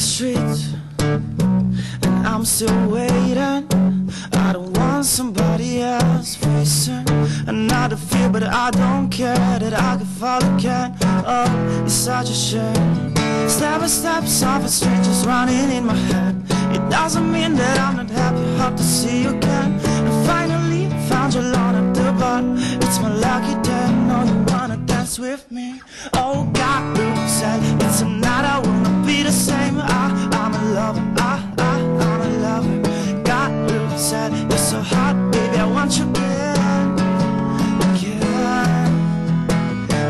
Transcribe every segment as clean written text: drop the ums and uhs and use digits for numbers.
Streets, and I'm still waiting. I don't want somebody else facing another fear, but I don't care that I can fall again. Oh, it's such a shame. Step by step, soft strangers running in my head. It doesn't mean that I'm not happy. Hope to see you again. I finally found you alone at the bar. It's my lucky day. I know you wanna dance with me. Oh God, you said it's a night I will not be the same. I'm a lover, I'm a lover. God, you said you're so hot, baby, I want you again.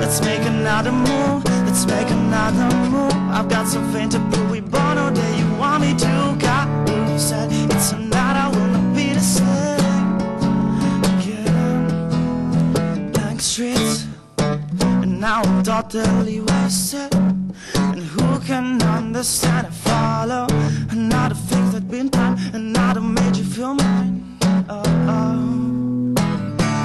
Let's make another move, let's make another move. I've got something to prove, we both know that you want me to. God, you said it's a night I will not be the same. Blank streets, and now I'm totally wasted. And who can understand and follow another thing that's been done, another made you feel mine. Oh, oh.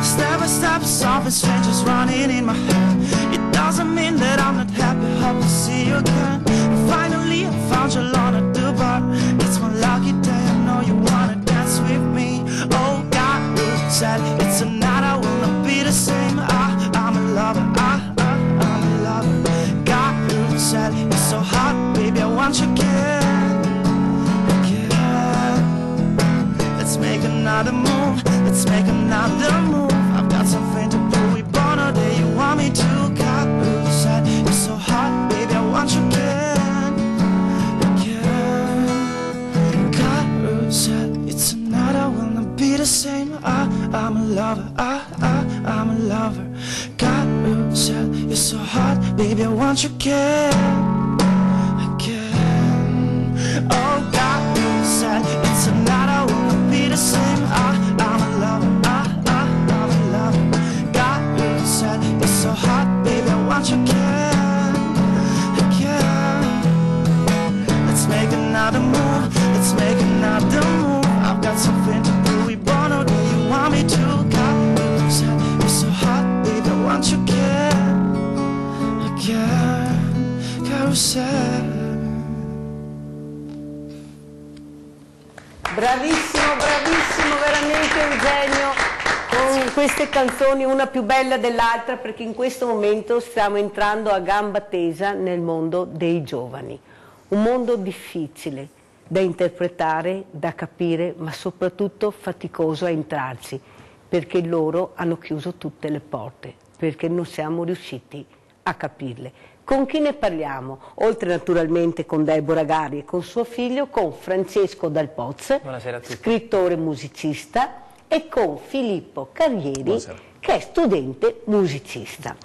Step by step, soft strangers running in my head. It doesn't mean that I'm not happy. Hope to see you again. And finally, I found you alone at the bar. It's my lucky day. I know you wanna dance with me. Oh God, you said it's a night I will not be the same. I'm a lover. I'm a lover. God, you said you're so hot, baby. I want you again. Let's make another move. Let's make another move. I've got something to prove. We both know that you want me to. God, you said you're so hot, baby. I want you again. God, you said it's a night I will not be the same. I'm a lover. I'm a lover. God, you said you're so hot, baby. I want you again. Oh God, you said it's a night I will not be the same. I'm a lover. I'm a lover. God, you said you're so hot, baby. I want you again. Let's make another move. Let's make another move. I've got something to prove. We both know that you want me to. God, you said you're so hot, baby. I want you again. Carousel. Bravissimo, bravissimo, veramente Eugenio, con queste canzoni una più bella dell'altra, perché in questo momento stiamo entrando a gamba tesa nel mondo dei giovani. Un mondo difficile da interpretare, da capire, ma soprattutto faticoso a entrarci, perché loro hanno chiuso tutte le porte, perché non siamo riusciti a capirle. Con chi ne parliamo? Oltre naturalmente con Deborah Gari e con suo figlio, con Francesco Dal Poz, scrittore musicista, e con Filippo Carrieri, buonasera, che è studente musicista.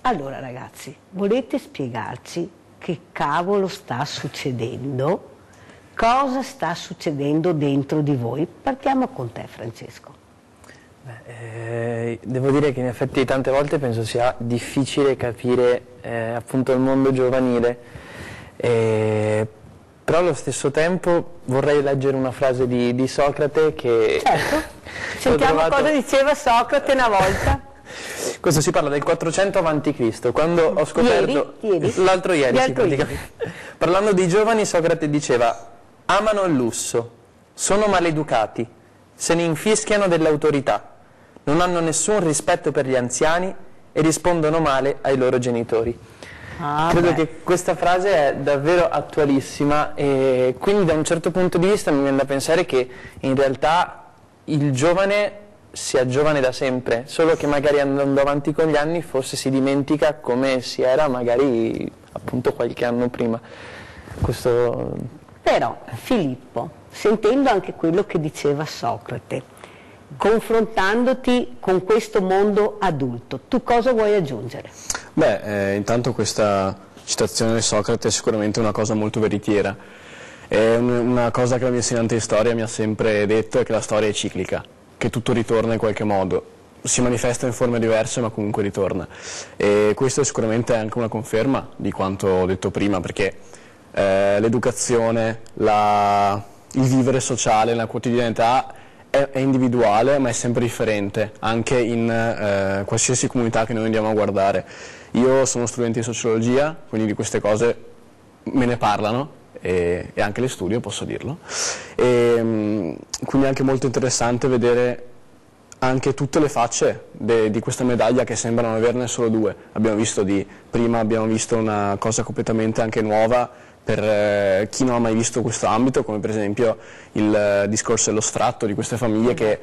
Allora ragazzi, volete spiegarci che cavolo sta succedendo? Cosa sta succedendo dentro di voi? Partiamo con te, Francesco. Devo dire che in effetti tante volte penso sia difficile capire appunto il mondo giovanile, però allo stesso tempo vorrei leggere una frase di Socrate che... Certo, sentiamo cosa diceva Socrate una volta. Questo si parla del 400 a.C., quando ho scoperto... L'altro ieri, sì, praticamente. Parlando di giovani, Socrate diceva: amano il lusso, sono maleducati, se ne infischiano dell'autorità, non hanno nessun rispetto per gli anziani e rispondono male ai loro genitori. Credo che questa frase è davvero attualissima, e quindi da un certo punto di vista mi viene da pensare che in realtà il giovane sia giovane da sempre, solo che magari andando avanti con gli anni forse si dimentica come si era magari appunto qualche anno prima. Questo... Però Filippo, sentendo anche quello che diceva Socrate, confrontandoti con questo mondo adulto, tu cosa vuoi aggiungere? Beh, intanto questa citazione di Socrate è sicuramente una cosa molto veritiera. È una cosa che la mia insegnante di storia mi ha sempre detto, è che la storia è ciclica, che tutto ritorna in qualche modo, si manifesta in forme diverse ma comunque ritorna. E questo è sicuramente anche una conferma di quanto ho detto prima, perché l'educazione, il vivere sociale, la quotidianità è individuale, ma è sempre differente, anche in qualsiasi comunità che noi andiamo a guardare. Io sono studente di sociologia, quindi di queste cose me ne parlano, e anche le studio, posso dirlo. Quindi è anche molto interessante vedere anche tutte le facce di questa medaglia, che sembrano averne solo due. Prima abbiamo visto una cosa completamente anche nuova per chi non ha mai visto questo ambito, come per esempio il discorso dello sfratto di queste famiglie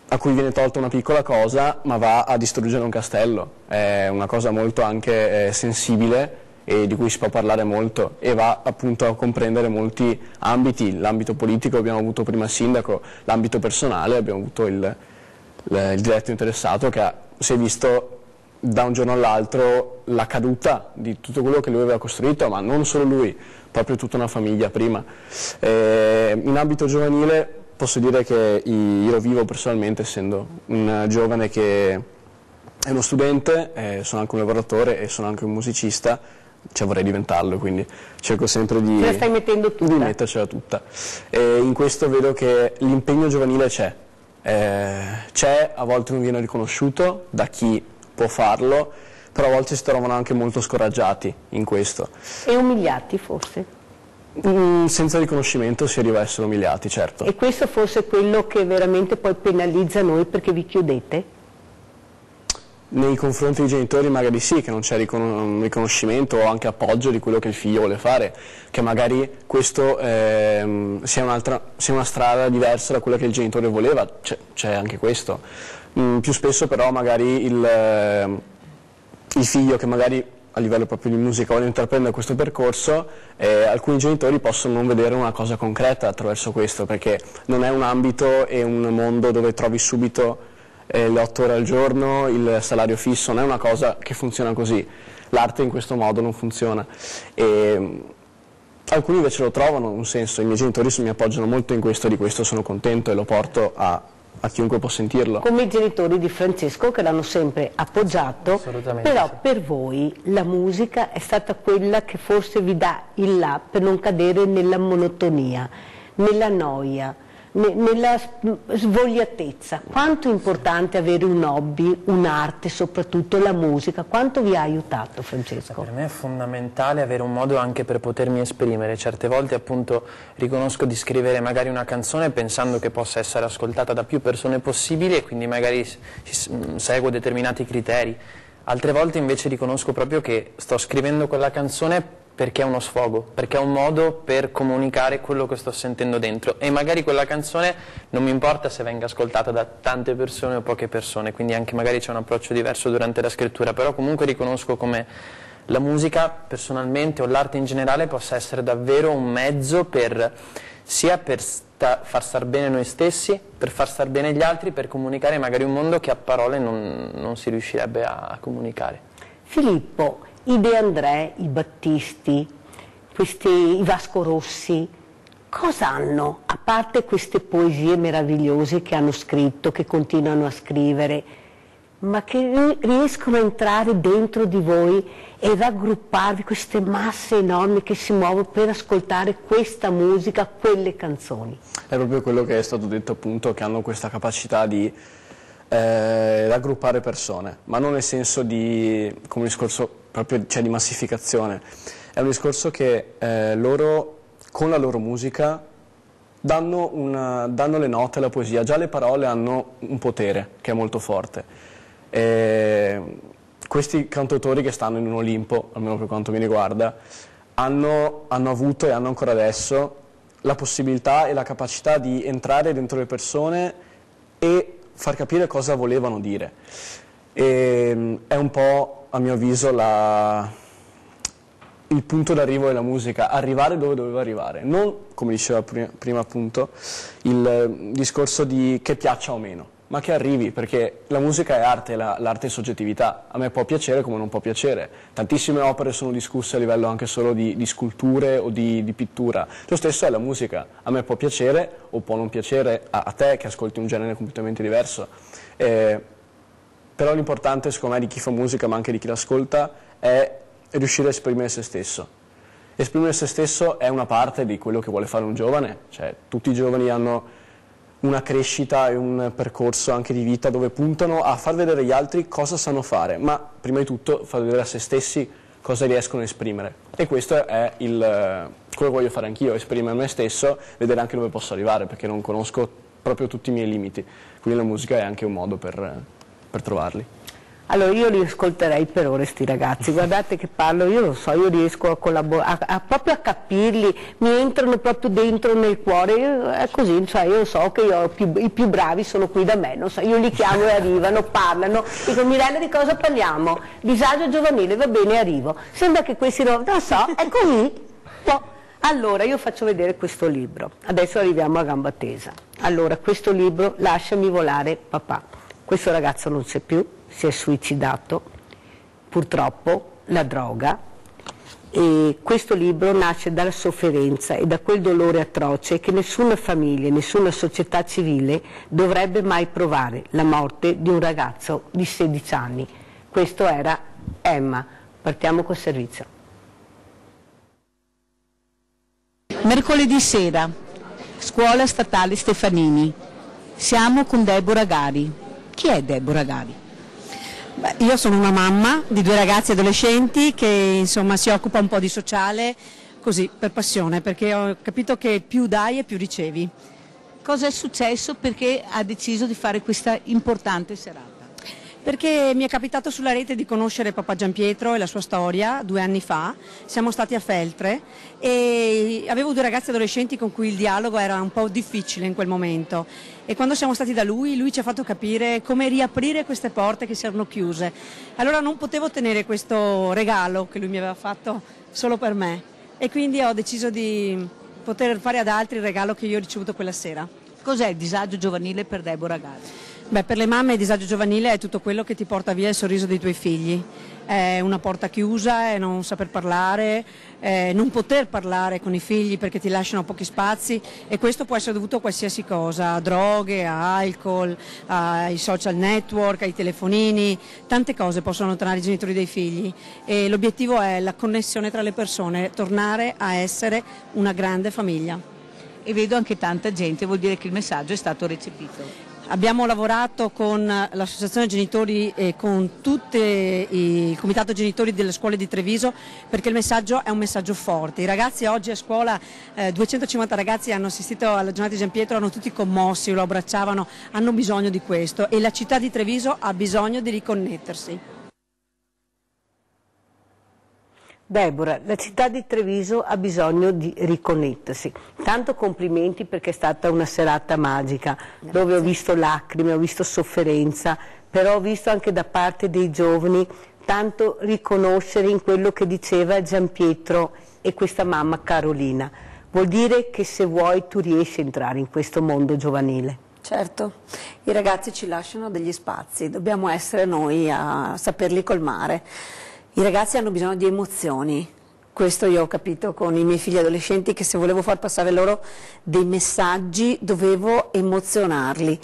a cui viene tolta una piccola cosa ma va a distruggere un castello. È una cosa molto anche sensibile e di cui si può parlare molto, e va appunto a comprendere molti ambiti: l'ambito politico, abbiamo avuto prima il sindaco; l'ambito personale, abbiamo avuto il diretto interessato, che si è visto da un giorno all'altro la caduta di tutto quello che lui aveva costruito, ma non solo lui, proprio tutta una famiglia prima. In ambito giovanile posso dire che io lo vivo personalmente, essendo un giovane che è uno studente, sono anche un lavoratore e sono anche un musicista, cioè vorrei diventarlo, quindi cerco sempre di mettercela tutta. In questo vedo che l'impegno giovanile c'è, a volte non viene riconosciuto da chi può farlo, però a volte si trovano anche molto scoraggiati in questo. E umiliati forse? Senza riconoscimento si arriva a essere umiliati, certo. E questo forse è quello che veramente poi penalizza noi, perché vi chiudete? Nei confronti dei genitori magari sì, che non c'è riconoscimento o anche appoggio di quello che il figlio vuole fare, che magari questo sia una strada diversa da quella che il genitore voleva, c'è anche questo. Più spesso però magari il figlio che magari a livello proprio di musica vuole intraprendere questo percorso, alcuni genitori possono non vedere una cosa concreta attraverso questo, perché non è un ambito e un mondo dove trovi subito le 8 ore al giorno, il salario fisso, non è una cosa che funziona così. L'arte in questo modo non funziona. Alcuni invece lo trovano un senso. I miei genitori mi appoggiano molto in questo, di questo sono contento e lo porto a chiunque può sentirlo. Come i genitori di Francesco, che l'hanno sempre appoggiato, però sì. Per voi la musica è stata quella che forse vi dà il là per non cadere nella monotonia, nella noia, nella svogliatezza. Quanto è importante avere un hobby, un'arte, soprattutto la musica? Quanto vi ha aiutato, Francesco? Per me è fondamentale avere un modo anche per potermi esprimere. Certe volte appunto riconosco di scrivere magari una canzone pensando che possa essere ascoltata da più persone possibili, e quindi magari seguo determinati criteri. Altre volte invece riconosco proprio che sto scrivendo quella canzone perché è uno sfogo, perché è un modo per comunicare quello che sto sentendo dentro, e magari quella canzone non mi importa se venga ascoltata da tante persone o poche persone, quindi anche magari c'è un approccio diverso durante la scrittura, però comunque riconosco come la musica personalmente o l'arte in generale possa essere davvero un mezzo sia per far star bene noi stessi, per far star bene gli altri, per comunicare magari un mondo che a parole non si riuscirebbe a comunicare. Filippo, i De André, i Battisti, i Vasco Rossi, cosa hanno, a parte queste poesie meravigliose che hanno scritto, che continuano a scrivere, ma che riescono a entrare dentro di voi e raggrupparvi, queste masse enormi che si muovono per ascoltare questa musica, quelle canzoni? È proprio quello che è stato detto, appunto, che hanno questa capacità di raggruppare persone, ma non nel senso di, come discorso proprio, cioè, di massificazione. È un discorso che loro, con la loro musica, danno le note alla poesia. Già le parole hanno un potere che è molto forte. Questi cantautori che stanno in un Olimpo, almeno per quanto mi riguarda, hanno avuto e hanno ancora adesso la possibilità e la capacità di entrare dentro le persone e far capire cosa volevano dire. È un po', a mio avviso, il punto d'arrivo della musica, arrivare dove doveva arrivare, non, come diceva prima appunto, il discorso di che piaccia o meno, ma che arrivi, perché la musica è arte, l'arte è soggettività. A me può piacere come non può piacere. Tantissime opere sono discusse a livello anche solo di sculture o di pittura. Lo stesso è la musica. A me può piacere o può non piacere a te che ascolti un genere completamente diverso. Però l'importante, secondo me, di chi fa musica ma anche di chi l'ascolta è riuscire a esprimere se stesso. esprimere se stesso è una parte di quello che vuole fare un giovane, cioè tutti i giovani hanno una crescita e un percorso anche di vita dove puntano a far vedere agli altri cosa sanno fare, ma prima di tutto far vedere a se stessi cosa riescono a esprimere. E questo è quello che voglio fare anch'io, esprimere me stesso, vedere anche dove posso arrivare, perché non conosco proprio tutti i miei limiti, quindi la musica è anche un modo per trovarli. Allora io li ascolterei per ore sti ragazzi, guardate che parlo, io lo so, io riesco a collaborare, proprio a capirli, mi entrano proprio dentro nel cuore, è così, cioè io so che i più bravi sono qui da me, non so, io li chiamo e arrivano, parlano, dico Mirella di cosa parliamo? Disagio giovanile, va bene, arrivo, sembra che questi non so, è così. Allora io faccio vedere questo libro, adesso arriviamo a gamba tesa, allora questo libro, Lasciami volare papà, questo ragazzo non c'è più, si è suicidato, purtroppo la droga, e questo libro nasce dalla sofferenza e da quel dolore atroce che nessuna famiglia, nessuna società civile dovrebbe mai provare, la morte di un ragazzo di 16 anni. Questo era Emma. Partiamo col servizio. Mercoledì sera, scuola statale Stefanini. Siamo con Deborah Gari. Chi è Deborah Gari? Beh, io sono una mamma di 2 ragazzi adolescenti che insomma si occupa un po' di sociale, così per passione, perché ho capito che più dai e più ricevi. Cosa è successo? Perché ha deciso di fare questa importante serata? Perché mi è capitato sulla rete di conoscere papà Giampietro e la sua storia 2 anni fa, siamo stati a Feltre e avevo 2 ragazzi adolescenti con cui il dialogo era un po' difficile in quel momento e quando siamo stati da lui ci ha fatto capire come riaprire queste porte che si erano chiuse. Allora non potevo tenere questo regalo che lui mi aveva fatto solo per me e quindi ho deciso di poter fare ad altri il regalo che io ho ricevuto quella sera. Cos'è il disagio giovanile per Deborah Gari? Beh, per le mamme il disagio giovanile è tutto quello che ti porta via il sorriso dei tuoi figli. È una porta chiusa, è non saper parlare, non poter parlare con i figli perché ti lasciano pochi spazi e questo può essere dovuto a qualsiasi cosa, a droghe, a alcol, ai social network, ai telefonini, tante cose possono allontanare i genitori dei figli e l'obiettivo è la connessione tra le persone, tornare a essere una grande famiglia. E vedo anche tanta gente, vuol dire che il messaggio è stato recepito. Abbiamo lavorato con l'associazione genitori e con tutto il comitato genitori delle scuole di Treviso perché il messaggio è un messaggio forte. I ragazzi oggi a scuola, 250 ragazzi hanno assistito alla giornata di Giampietro, erano tutti commossi, lo abbracciavano, hanno bisogno di questo e la città di Treviso ha bisogno di riconnettersi. Deborah, la città di Treviso ha bisogno di riconnettersi. Tanto complimenti perché è stata una serata magica, dove ho visto lacrime, ho visto sofferenza, però ho visto anche da parte dei giovani tanto riconoscere in quello che diceva Giampietro e questa mamma Carolina. Vuol dire che se vuoi tu riesci a entrare in questo mondo giovanile. Certo, i ragazzi ci lasciano degli spazi, dobbiamo essere noi a saperli colmare. I ragazzi hanno bisogno di emozioni, questo io ho capito con i miei figli adolescenti che se volevo far passare loro dei messaggi dovevo emozionarli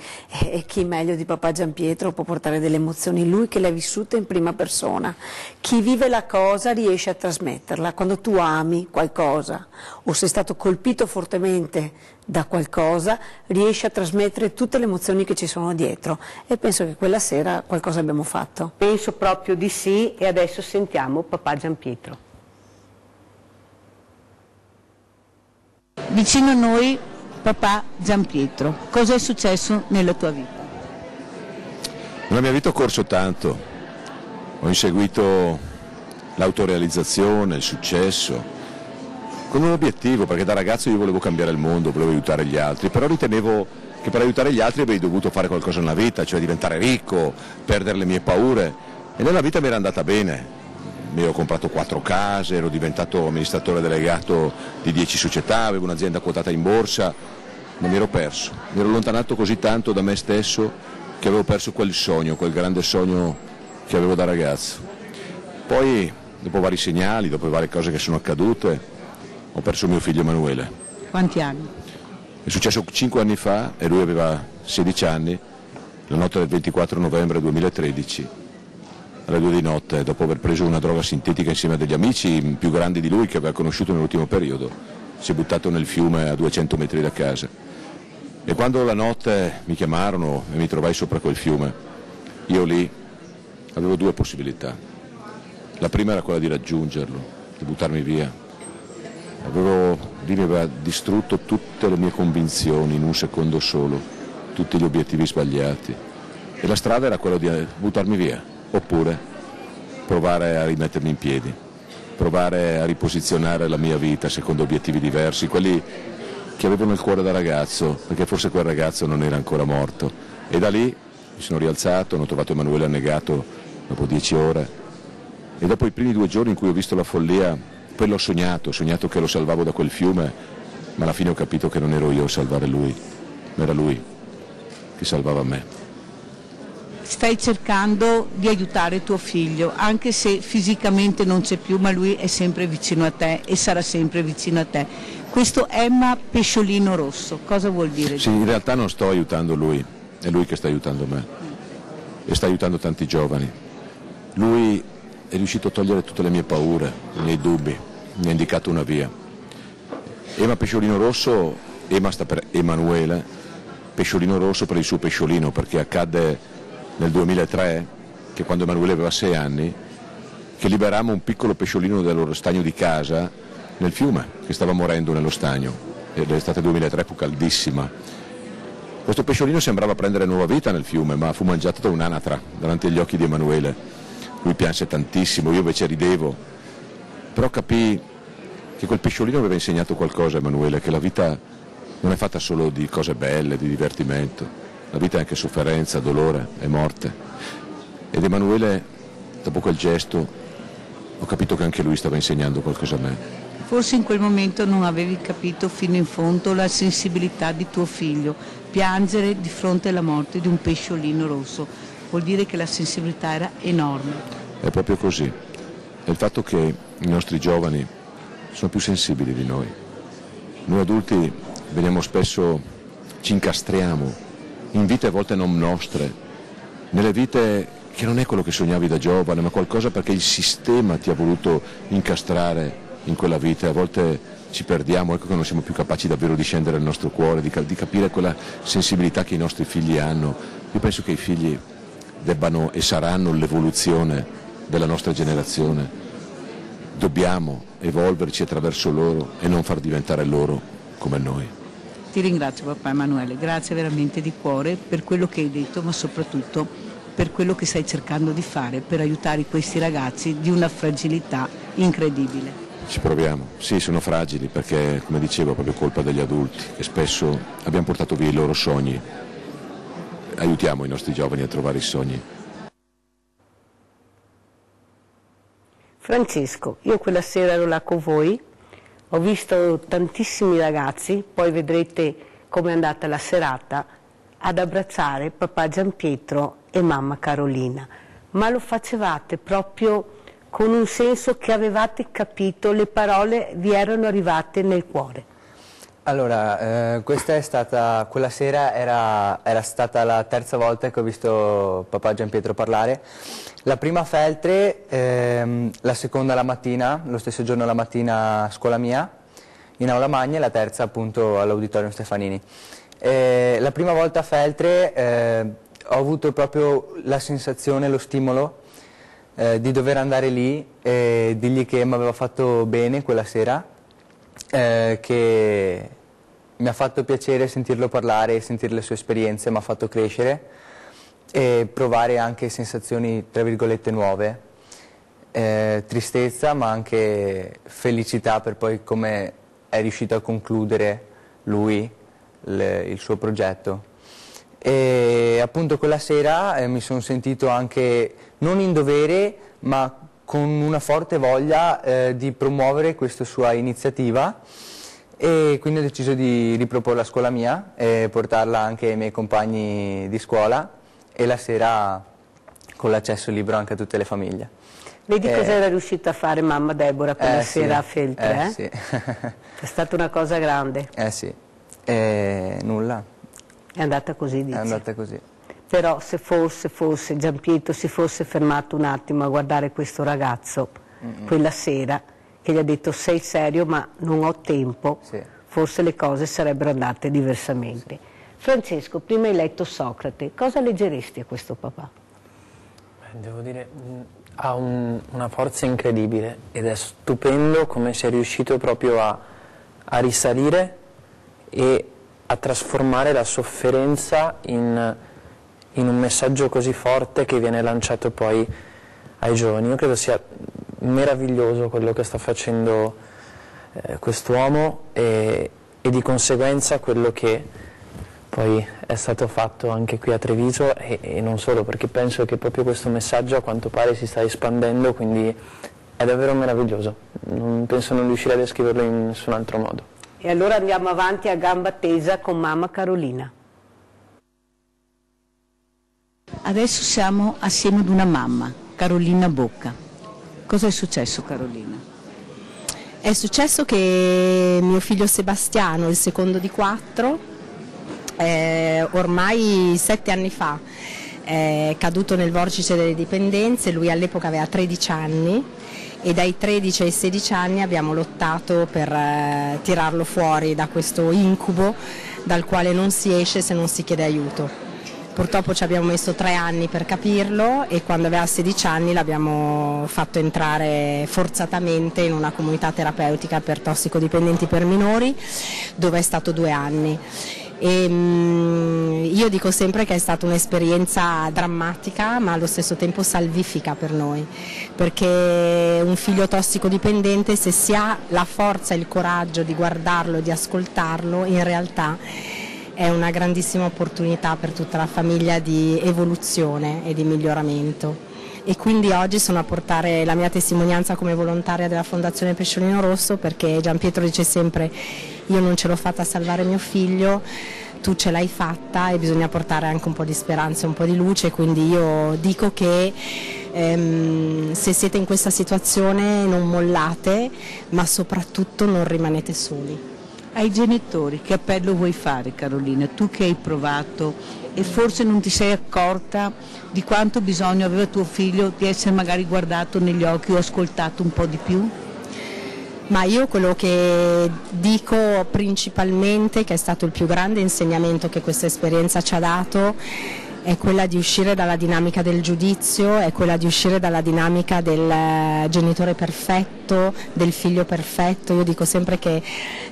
e chi meglio di papà Giampietro può portare delle emozioni, lui che le ha vissute in prima persona. Chi vive la cosa riesce a trasmetterla, quando tu ami qualcosa o sei stato colpito fortemente da qualcosa riesci a trasmettere tutte le emozioni che ci sono dietro e penso che quella sera qualcosa abbiamo fatto. Penso proprio di sì e adesso sentiamo papà Giampietro. Vicino a noi papà Giampietro, cosa è successo nella tua vita? Nella mia vita ho corso tanto, ho inseguito l'autorealizzazione, il successo, con un obiettivo, perché da ragazzo io volevo cambiare il mondo, volevo aiutare gli altri, però ritenevo che per aiutare gli altri avrei dovuto fare qualcosa nella vita, cioè diventare ricco, perdere le mie paure e nella vita mi era andata bene. Mi ero comprato 4 case, ero diventato amministratore delegato di 10 società, avevo un'azienda quotata in borsa, ma mi ero perso. Mi ero allontanato così tanto da me stesso che avevo perso quel sogno, quel grande sogno che avevo da ragazzo. Poi, dopo vari segnali, dopo varie cose che sono accadute, ho perso mio figlio Emanuele. Quanti anni? È successo 5 anni fa e lui aveva 16 anni, la notte del 24 novembre 2013. alle 2 di notte, dopo aver preso una droga sintetica insieme a degli amici più grandi di lui che aveva conosciuto nell'ultimo periodo. Si è buttato nel fiume a 200 metri da casa. E quando la notte mi chiamarono e mi trovai sopra quel fiume, io lì avevo 2 possibilità. La prima era quella di raggiungerlo, di buttarmi via. Lì mi aveva distrutto tutte le mie convinzioni in un secondo solo, tutti gli obiettivi sbagliati. E la strada era quella di buttarmi via, oppure provare a rimettermi in piedi, provare a riposizionare la mia vita secondo obiettivi diversi, quelli che avevo nel cuore da ragazzo, perché forse quel ragazzo non era ancora morto. E da lì mi sono rialzato, hanno trovato Emanuele annegato dopo 10 ore. E dopo i primi 2 giorni in cui ho visto la follia, poi l'ho sognato che lo salvavo da quel fiume, ma alla fine ho capito che non ero io a salvare lui, ma era lui che salvava me. Stai cercando di aiutare tuo figlio, anche se fisicamente non c'è più, ma lui è sempre vicino a te e sarà sempre vicino a te. Questo Emma Pesciolino Rosso, cosa vuol dire? Sì, in realtà non sto aiutando lui, è lui che sta aiutando me e sta aiutando tanti giovani. Lui è riuscito a togliere tutte le mie paure, i miei dubbi, mi ha indicato una via. Emma Pesciolino Rosso, Emma sta per Emanuele, Pesciolino Rosso per il suo pesciolino, perché accadde nel 2003, che quando Emanuele aveva 6 anni, che liberammo un piccolo pesciolino dallo stagno di casa nel fiume, che stava morendo nello stagno, e l'estate 2003 fu caldissima. Questo pesciolino sembrava prendere nuova vita nel fiume, ma fu mangiato da un'anatra davanti agli occhi di Emanuele. Lui pianse tantissimo, io invece ridevo, però capii che quel pesciolino aveva insegnato qualcosa a Emanuele, che la vita non è fatta solo di cose belle, di divertimento. La vita è anche sofferenza, dolore e morte. Ed Emanuele, dopo quel gesto, ho capito che anche lui stava insegnando qualcosa a me. Forse in quel momento non avevi capito fino in fondo la sensibilità di tuo figlio. Piangere di fronte alla morte di un pesciolino rosso vuol dire che la sensibilità era enorme. È proprio così. È il fatto che i nostri giovani sono più sensibili di noi. Noi adulti veniamo spesso, ci incastriamo in vite a volte non nostre, nelle vite che non è quello che sognavi da giovane, ma qualcosa perché il sistema ti ha voluto incastrare in quella vita. A volte ci perdiamo, ecco che non siamo più capaci davvero di scendere al nostro cuore, di capire quella sensibilità che i nostri figli hanno. Io penso che i figli debbano e saranno l'evoluzione della nostra generazione. Dobbiamo evolverci attraverso loro e non far diventare loro come noi. Ti ringrazio papà Emanuele, grazie veramente di cuore per quello che hai detto, ma soprattutto per quello che stai cercando di fare per aiutare questi ragazzi di una fragilità incredibile. Ci proviamo, sì, sono fragili perché, come dicevo, è proprio colpa degli adulti, che spesso abbiamo portato via i loro sogni. Aiutiamo i nostri giovani a trovare i sogni. Francesco, io quella sera ero là con voi, ho visto tantissimi ragazzi, poi vedrete com'è andata la serata, ad abbracciare papà Giampietro e mamma Carolina, ma lo facevate proprio con un senso che avevate capito, le parole vi erano arrivate nel cuore. Allora, quella sera era stata la 3ª volta che ho visto papà Giampietro parlare. La prima a Feltre, la seconda la mattina, lo stesso giorno la mattina a scuola mia, in aula magna, e la terza appunto all'Auditorium Stefanini. La prima volta a Feltre ho avuto proprio la sensazione, lo stimolo di dover andare lì e dirgli che mi aveva fatto bene quella sera, che mi ha fatto piacere sentirlo parlare e sentire le sue esperienze, mi ha fatto crescere e provare anche sensazioni tra virgolette nuove, tristezza ma anche felicità per poi come è riuscito a concludere lui il suo progetto. E appunto quella sera mi sono sentito anche non in dovere ma con una forte voglia di promuovere questa sua iniziativa, e quindi ho deciso di riproporla a scuola mia e portarla anche ai miei compagni di scuola, e la sera con l'accesso libero anche a tutte le famiglie. Vedi cosa era riuscita a fare mamma Deborah quella sera a Feltre? Sì. È stata una cosa grande. Sì, nulla. È andata così, dici? È andata così. Però se forse Gianpietro si fosse fermato un attimo a guardare questo ragazzo quella sera, che gli ha detto sei serio ma non ho tempo, forse le cose sarebbero andate diversamente. Francesco, prima hai letto Socrate, cosa leggeresti a questo papà? Devo dire, ha una forza incredibile ed è stupendo come sia riuscito proprio a risalire e a trasformare la sofferenza in un messaggio così forte che viene lanciato poi ai giovani. Io credo sia meraviglioso quello che sta facendo quest'uomo e di conseguenza quello che poi è stato fatto anche qui a Treviso e non solo, perché penso che proprio questo messaggio a quanto pare si sta espandendo, quindi è davvero meraviglioso. Non penso non riuscire a descriverlo in nessun altro modo. E allora andiamo avanti a gamba tesa con mamma Carolina. Adesso siamo assieme ad una mamma, Carolina Bocca. Cosa è successo, Carolina? È successo che mio figlio Sebastiano, il secondo di 4, ormai 7 anni fa, è caduto nel vortice delle dipendenze. Lui all'epoca aveva 13 anni e dai 13 ai 16 anni abbiamo lottato per tirarlo fuori da questo incubo dal quale non si esce se non si chiede aiuto. Purtroppo ci abbiamo messo 3 anni per capirlo e quando aveva 16 anni l'abbiamo fatto entrare forzatamente in una comunità terapeutica per tossicodipendenti per minori, dove è stato 2 anni. E io dico sempre che è stata un'esperienza drammatica ma allo stesso tempo salvifica per noi, perché un figlio tossicodipendente, se si ha la forza e il coraggio di guardarlo e di ascoltarlo, in realtà è una grandissima opportunità per tutta la famiglia di evoluzione e di miglioramento. E quindi oggi sono a portare la mia testimonianza come volontaria della Fondazione Pesciolino Rosso, perché Gianpietro dice sempre: io non ce l'ho fatta a salvare mio figlio, tu ce l'hai fatta, e bisogna portare anche un po' di speranza e un po' di luce. Quindi io dico che se siete in questa situazione non mollate, ma soprattutto non rimanete soli. Ai genitori, che appello vuoi fare, Carolina? Tu che hai provato e forse non ti sei accorta di quanto bisogno aveva tuo figlio di essere magari guardato negli occhi o ascoltato un po' di più? Ma io quello che dico principalmente, che è stato il più grande insegnamento che questa esperienza ci ha dato, è quella di uscire dalla dinamica del giudizio, è quella di uscire dalla dinamica del genitore perfetto, del figlio perfetto. Io dico sempre che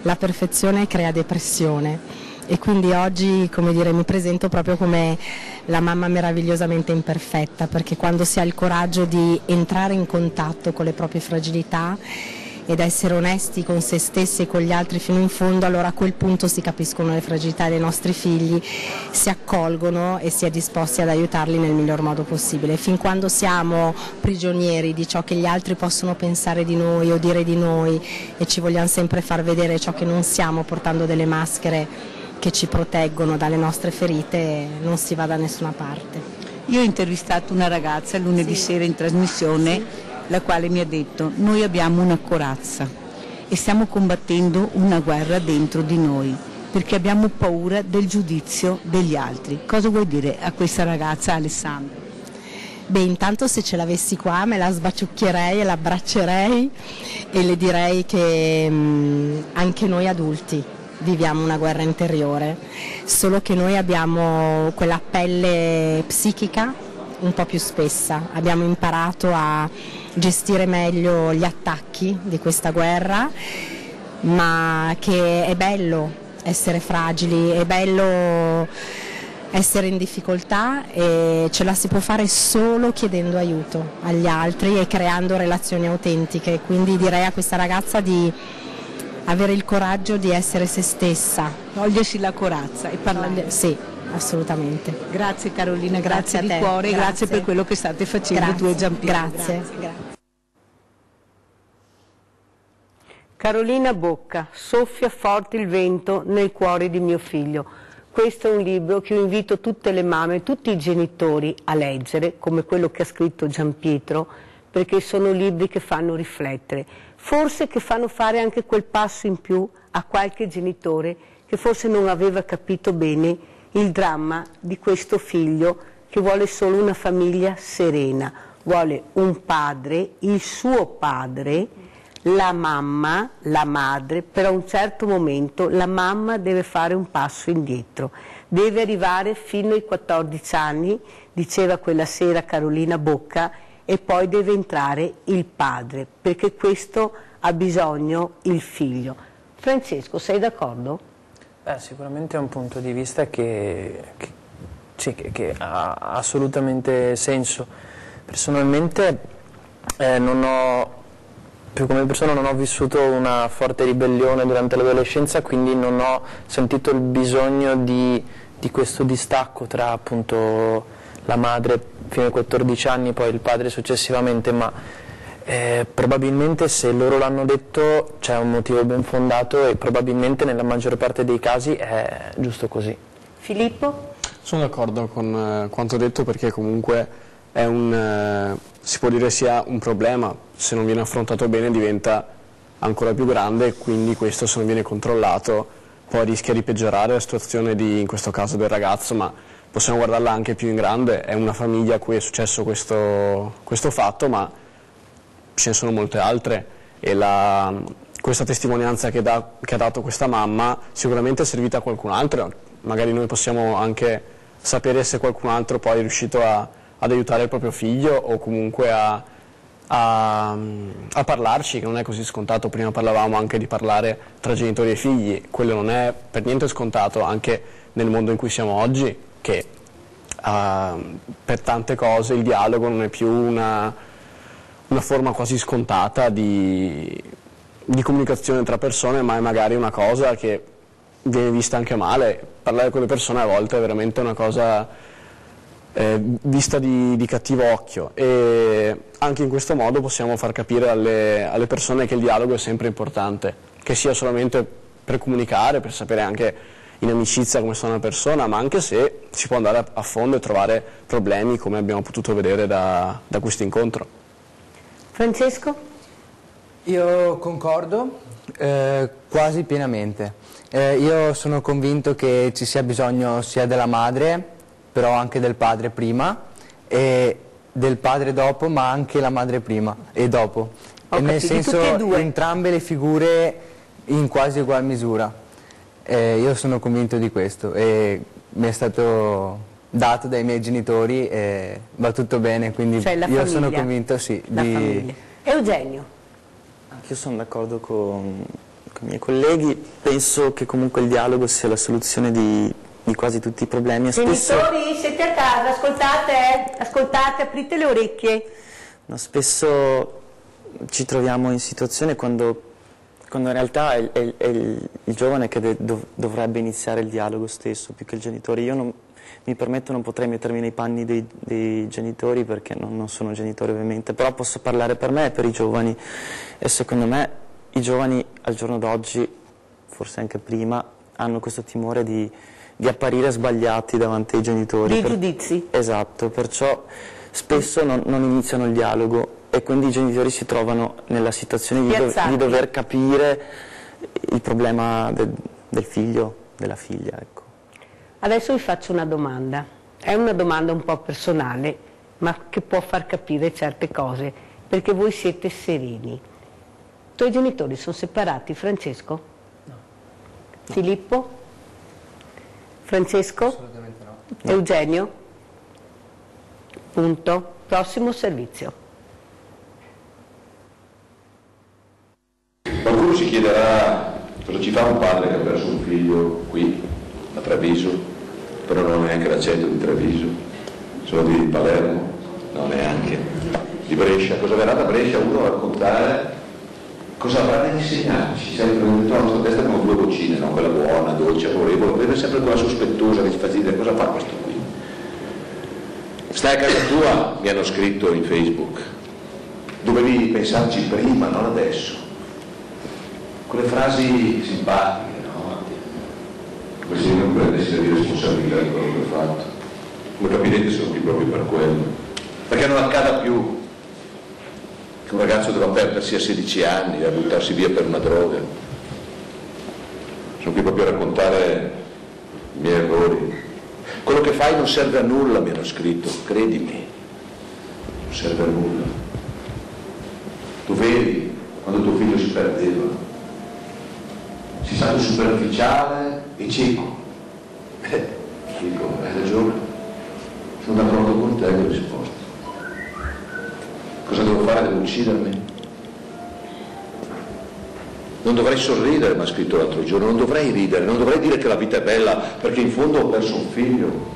la perfezione crea depressione e quindi oggi, come dire, mi presento proprio come la mamma meravigliosamente imperfetta, perché quando si ha il coraggio di entrare in contatto con le proprie fragilità ed essere onesti con se stessi e con gli altri fino in fondo, allora a quel punto si capiscono le fragilità dei nostri figli, si accolgono e si è disposti ad aiutarli nel miglior modo possibile. Fin quando siamo prigionieri di ciò che gli altri possono pensare di noi o dire di noi e ci vogliamo sempre far vedere ciò che non siamo, portando delle maschere che ci proteggono dalle nostre ferite, non si va da nessuna parte. Io ho intervistato una ragazza lunedì sera in trasmissione, la quale mi ha detto: noi abbiamo una corazza e stiamo combattendo una guerra dentro di noi perché abbiamo paura del giudizio degli altri. Cosa vuoi dire a questa ragazza, Alessandra? Beh, intanto se ce l'avessi qua me la sbaciucchierei e l'abbraccerei e le direi che anche noi adulti viviamo una guerra interiore, solo che noi abbiamo quella pelle psichica un po' più spessa, abbiamo imparato a gestire meglio gli attacchi di questa guerra, ma che è bello essere fragili, è bello essere in difficoltà e ce la si può fare solo chiedendo aiuto agli altri e creando relazioni autentiche. Quindi direi a questa ragazza di avere il coraggio di essere se stessa, togliersi la corazza e parlare. Sì, assolutamente. Grazie Carolina, grazie di cuore, grazie per quello che state facendo tu e Gianpietro. Grazie. Carolina Bocca, soffia forte il vento nel cuore di mio figlio. Questo è un libro che io invito tutte le mamme, tutti i genitori a leggere, come quello che ha scritto Gianpietro, perché sono libri che fanno riflettere, forse che fanno fare anche quel passo in più a qualche genitore che forse non aveva capito bene il dramma di questo figlio che vuole solo una famiglia serena, vuole un padre, il suo padre, la mamma, la madre, però a un certo momento la mamma deve fare un passo indietro, deve arrivare fino ai 14 anni, diceva quella sera Carolina Bocca, e poi deve entrare il padre, perché questo ha bisogno il figlio. Francesco, sei d'accordo? Sicuramente è un punto di vista che ha assolutamente senso. Personalmente come persona non ho vissuto una forte ribellione durante l'adolescenza, quindi non ho sentito il bisogno di questo distacco tra appunto la madre fino ai 14 anni e poi il padre successivamente, ma probabilmente se loro l'hanno detto c'è un motivo ben fondato e probabilmente nella maggior parte dei casi è giusto così. Filippo? Sono d'accordo con quanto detto, perché comunque è si può dire sia un problema, se non viene affrontato bene diventa ancora più grande, e quindi questo, se non viene controllato, poi rischia di peggiorare la situazione in questo caso del ragazzo, ma possiamo guardarla anche più in grande. È una famiglia a cui è successo questo fatto, ma ce ne sono molte altre, e questa testimonianza che ha dato questa mamma sicuramente è servita a qualcun altro. Magari noi possiamo anche sapere se qualcun altro poi è riuscito ad aiutare il proprio figlio, o comunque a parlarci, che non è così scontato. Prima parlavamo anche di parlare tra genitori e figli, quello non è per niente scontato anche nel mondo in cui siamo oggi, che per tante cose il dialogo non è più una forma quasi scontata di comunicazione tra persone, ma è magari una cosa che viene vista anche male. Parlare con le persone a volte è veramente una cosa vista di cattivo occhio, e anche in questo modo possiamo far capire alle persone che il dialogo è sempre importante, che sia solamente per comunicare, per sapere anche in amicizia come sta una persona, ma anche se si può andare a fondo e trovare problemi, come abbiamo potuto vedere da questo incontro. Francesco? Io concordo quasi pienamente. Io sono convinto che ci sia bisogno sia della madre, però anche del padre prima, e del padre dopo, ma anche la madre prima e dopo. E nel senso, entrambe le figure in quasi ugual misura. Io sono convinto di questo, e mi è stato dato dai miei genitori e va tutto bene, quindi io sono convinto, sì. Famiglia. Eugenio? Anch'io sono d'accordo con i miei colleghi, penso che comunque il dialogo sia la soluzione di quasi tutti i problemi. Genitori, siete a casa, ascoltate, aprite le orecchie. No, spesso ci troviamo in situazione quando in realtà è il giovane che dovrebbe iniziare il dialogo stesso, più che il genitore. Io non potrei mettermi nei panni dei genitori, perché non sono genitore ovviamente, però posso parlare per me e per i giovani, e secondo me i giovani al giorno d'oggi, forse anche prima, hanno questo timore di apparire sbagliati davanti ai genitori. Dei giudizi. Esatto, perciò spesso non iniziano il dialogo, e quindi i genitori si trovano nella situazione di dover capire il problema del figlio, della figlia, ecco. Adesso vi faccio una domanda, è una domanda un po' personale, ma che può far capire certe cose, perché voi siete sereni. I tuoi genitori sono separati, Francesco? No. Filippo? Francesco? Assolutamente no. Eugenio? Punto. Prossimo servizio. Qualcuno si chiederà cosa ci fa un padre che ha perso un figlio qui, a Treviso, però non ha neanche l'accento di Treviso, sono di Palermo, no, neanche, di Brescia. Cosa verrà da Brescia uno a raccontare? Cosa avrà da insegnarci? Sempre dentro la nostra testa come due vocine, no? Quella buona, dolce, amorevole, vede sempre quella sospettosa che ci fa dire cosa fa questo qui. Stai a casa tua, mi hanno scritto in Facebook, dovevi pensarci prima, non adesso. Quelle frasi simpatiche, no? Come se io non prendessi di responsabilità di quello che ho fatto. Come capirete sono qui proprio per quello. Perché non accada più che un ragazzo deve perdersi a 16 anni, a buttarsi via per una droga. Sono qui proprio a raccontare i miei errori. quello che fai non serve a nulla, mi hanno scritto, credimi, non serve a nulla. Tu vedi quando tuo figlio si perdeva, sei stato superficiale e cieco. Dico, hai ragione, sono d'accordo con te con la risposta. Cosa devo fare? Devo uccidermi? Non dovrei sorridere, mi ha scritto l'altro giorno, non dovrei ridere, non dovrei dire che la vita è bella perché in fondo ho perso un figlio.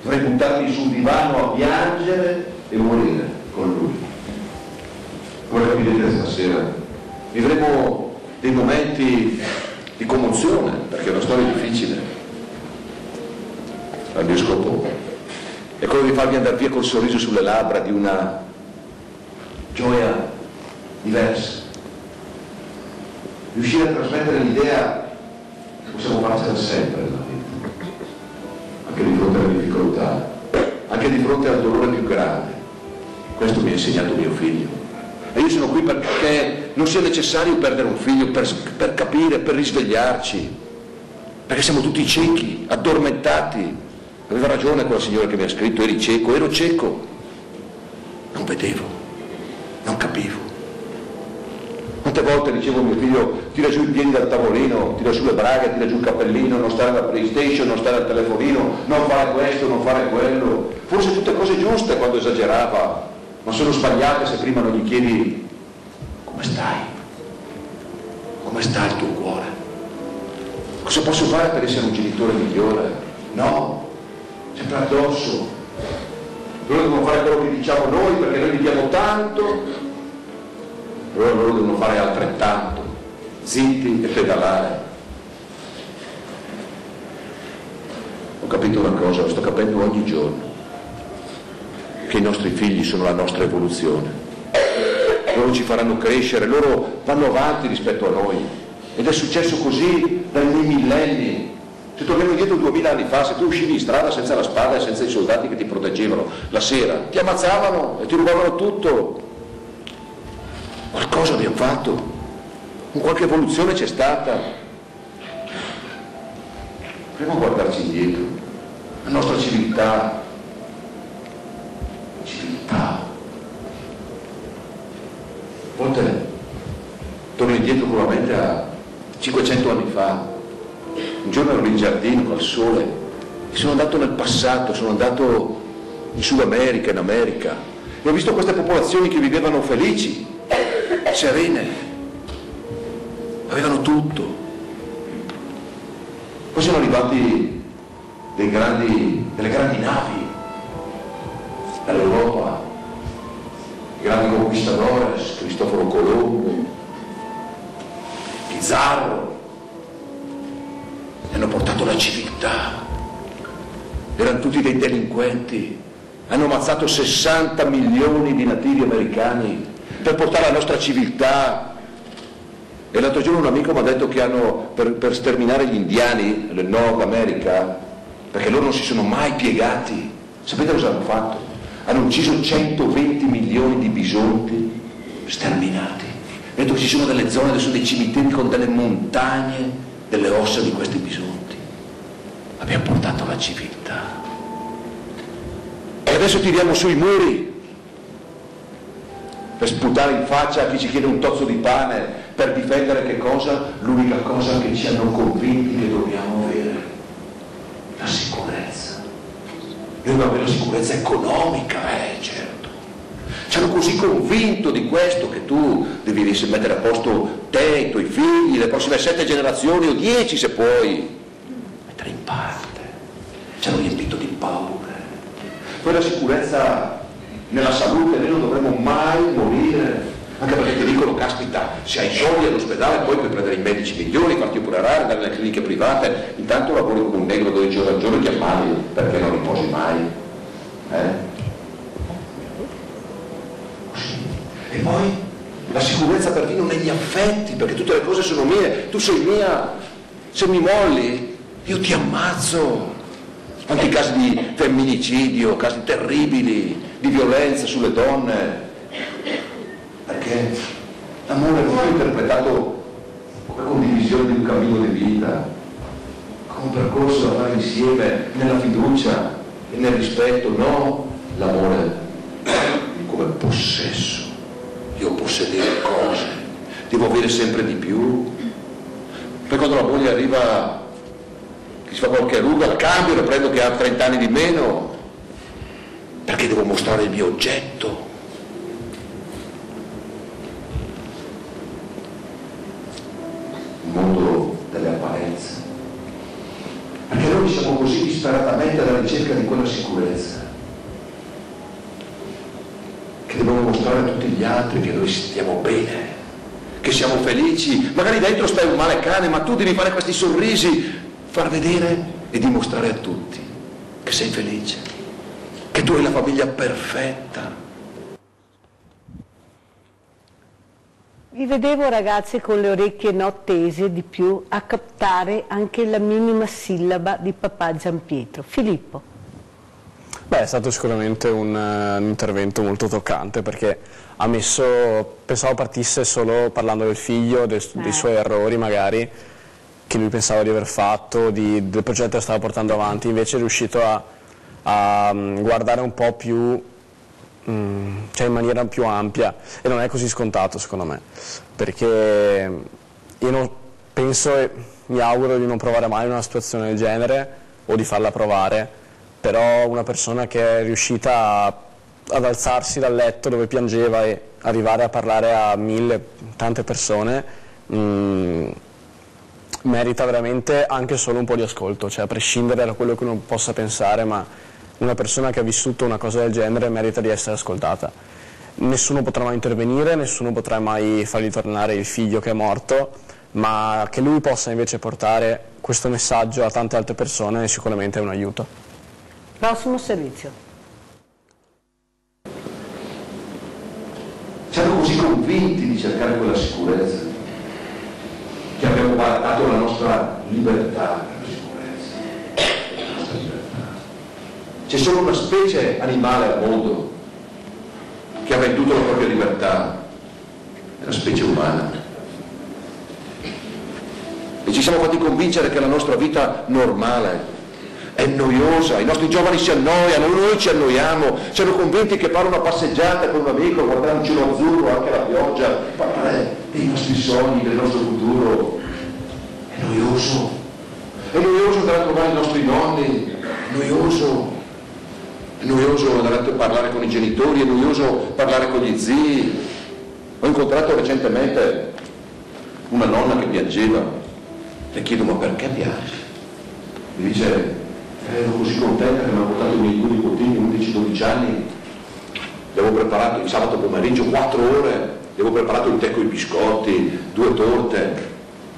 Dovrei buttarmi sul divano a piangere e morire con lui. Come capirete stasera, vivremo dei momenti di commozione perché è una storia difficile. Ma il mio scopo è quello di farvi andare via col sorriso sulle labbra di una gioia diversa. Riuscire a trasmettere l'idea che possiamo farcela sempre nella vita, anche di fronte alle difficoltà, anche di fronte al dolore più grande. Questo mi ha insegnato mio figlio. E io sono qui perché non sia necessario perdere un figlio per capire, per risvegliarci, perché siamo tutti ciechi, addormentati. Aveva ragione quella signora che mi ha scritto, eri cieco, ero cieco, non vedevo, non capivo. Quante volte dicevo a mio figlio, tira giù i piedi dal tavolino, tira su le braghe, tira giù il cappellino, non stare alla PlayStation, non stare al telefonino, non fare questo, non fare quello. Forse tutte cose giuste quando esagerava, ma sono sbagliate se prima non gli chiedi come stai? Come sta il tuo cuore? Cosa posso fare per essere un genitore migliore? No, sempre addosso. Loro devono fare quello che diciamo noi perché noi gli diamo tanto. Allora loro devono fare altrettanto, zitti e pedalare. Ho capito una cosa, lo sto capendo ogni giorno, che i nostri figli sono la nostra evoluzione. Loro ci faranno crescere, loro vanno avanti rispetto a noi. Ed è successo così dai millenni. Se torniamo indietro 2000 anni fa, se tu uscivi in strada senza la spada e senza i soldati che ti proteggevano, la sera ti ammazzavano e ti rubavano tutto. Qualcosa abbiamo fatto, qualche evoluzione c'è stata. Proviamo a guardarci indietro, la nostra civiltà. A volte torno indietro probabilmente a 500 anni fa. Un giorno ero in giardino al sole e sono andato nel passato, sono andato in Sud America, in America, e ho visto queste popolazioni che vivevano felici, serene, avevano tutto. Poi sono arrivati delle grandi navi dall'Europa, i grandi conquistadores, Cristoforo Colombo, Pizarro, e hanno portato la civiltà. Erano tutti dei delinquenti, hanno ammazzato 60 milioni di nativi americani per portare la nostra civiltà. E l'altro giorno un amico mi ha detto che hanno, per sterminare gli indiani nel Nord America, perché loro non si sono mai piegati, sapete cosa hanno fatto? Hanno ucciso 120 milioni di bisonti, sterminati. Vedo che ci sono delle zone, adesso dei cimiteri con delle montagne, delle ossa di questi bisonti. Abbiamo portato la civiltà. E adesso tiriamo sui muri per sputare in faccia a chi ci chiede un tozzo di pane, per difendere che cosa? L'unica cosa che ci hanno convinti che dobbiamo avere, la sicurezza. Io devo avere la sicurezza economica, certo. Ci hanno così convinto di questo che tu devi mettere a posto te, i tuoi figli, le prossime 7 generazioni o 10 se puoi, mettere in parte. Ci hanno riempito di paure. Poi la sicurezza nella salute, noi non dovremmo mai morire, anche perché ti dicono, caspita, se hai soldi all'ospedale poi puoi prendere i medici migliori, farti operare, andare nelle cliniche private, intanto lavori come un negro 12 ore al giorno e ti ammali perché non riposi mai. E poi la sicurezza perfino negli affetti, perché tutte le cose sono mie, tu sei mia, se mi molli io ti ammazzo. Anche i casi di femminicidio, casi terribili, di violenza sulle donne, perché l'amore non è interpretato come condivisione di un cammino di vita, come un percorso da fare insieme nella fiducia, e nel rispetto, no l'amore come possesso. Io possedere cose, devo avere sempre di più. Poi quando la moglie arriva, che si fa qualche ruga, la cambio, la prendo che ha 30 anni di meno, perché devo mostrare il mio oggetto. Il mondo delle apparenze. Perché noi siamo così disperatamente alla ricerca di quella sicurezza, che dobbiamo mostrare a tutti gli altri che noi stiamo bene, che siamo felici. Magari dentro stai un male cane, ma tu devi fare questi sorrisi, far vedere e dimostrare a tutti che sei felice, che tu hai la famiglia perfetta. Vi vedevo, ragazzi, con le orecchie non tese di più a captare anche la minima sillaba di papà Giampietro. Filippo. Beh, è stato sicuramente un intervento molto toccante, perché ha messo, pensavo partisse solo parlando del figlio, dei suoi errori magari, che lui pensava di aver fatto, del progetto che stava portando avanti, invece è riuscito a guardare un po' più, cioè in maniera più ampia, e non è così scontato secondo me, perché io non penso e mi auguro di non provare mai in una situazione del genere o di farla provare, però una persona che è riuscita ad alzarsi dal letto dove piangeva e arrivare a parlare a tante persone, merita veramente anche solo un po' di ascolto, cioè a prescindere da quello che uno possa pensare, ma una persona che ha vissuto una cosa del genere merita di essere ascoltata. Nessuno potrà mai intervenire, nessuno potrà mai fargli tornare il figlio che è morto, ma che lui possa invece portare questo messaggio a tante altre persone sicuramente è un aiuto. Prossimo servizio. Siamo così convinti di cercare quella sicurezza che abbiamo dato la nostra libertà per la sicurezza. La nostra libertà. C'è solo una specie animale al mondo che ha venduto la propria libertà, è la specie umana. E ci siamo fatti convincere che la nostra vita normale è noiosa, i nostri giovani si annoiano, noi ci annoiamo, siamo convinti che fare una passeggiata con un amico, guardare un cielo azzurro, anche la pioggia, parlare dei nostri sogni, del nostro futuro, è noioso andare a trovare i nostri nonni, è noioso andare a parlare con i genitori, è noioso parlare con gli zii. Ho incontrato recentemente una nonna che piangeva, le chiedo ma perché piangi? Mi dice ero così contenta che mi hanno portato i miei due nipotini, 11-12 anni, gli avevo preparato il sabato pomeriggio 4 ore, gli avevo preparato il tè con i biscotti, 2 torte.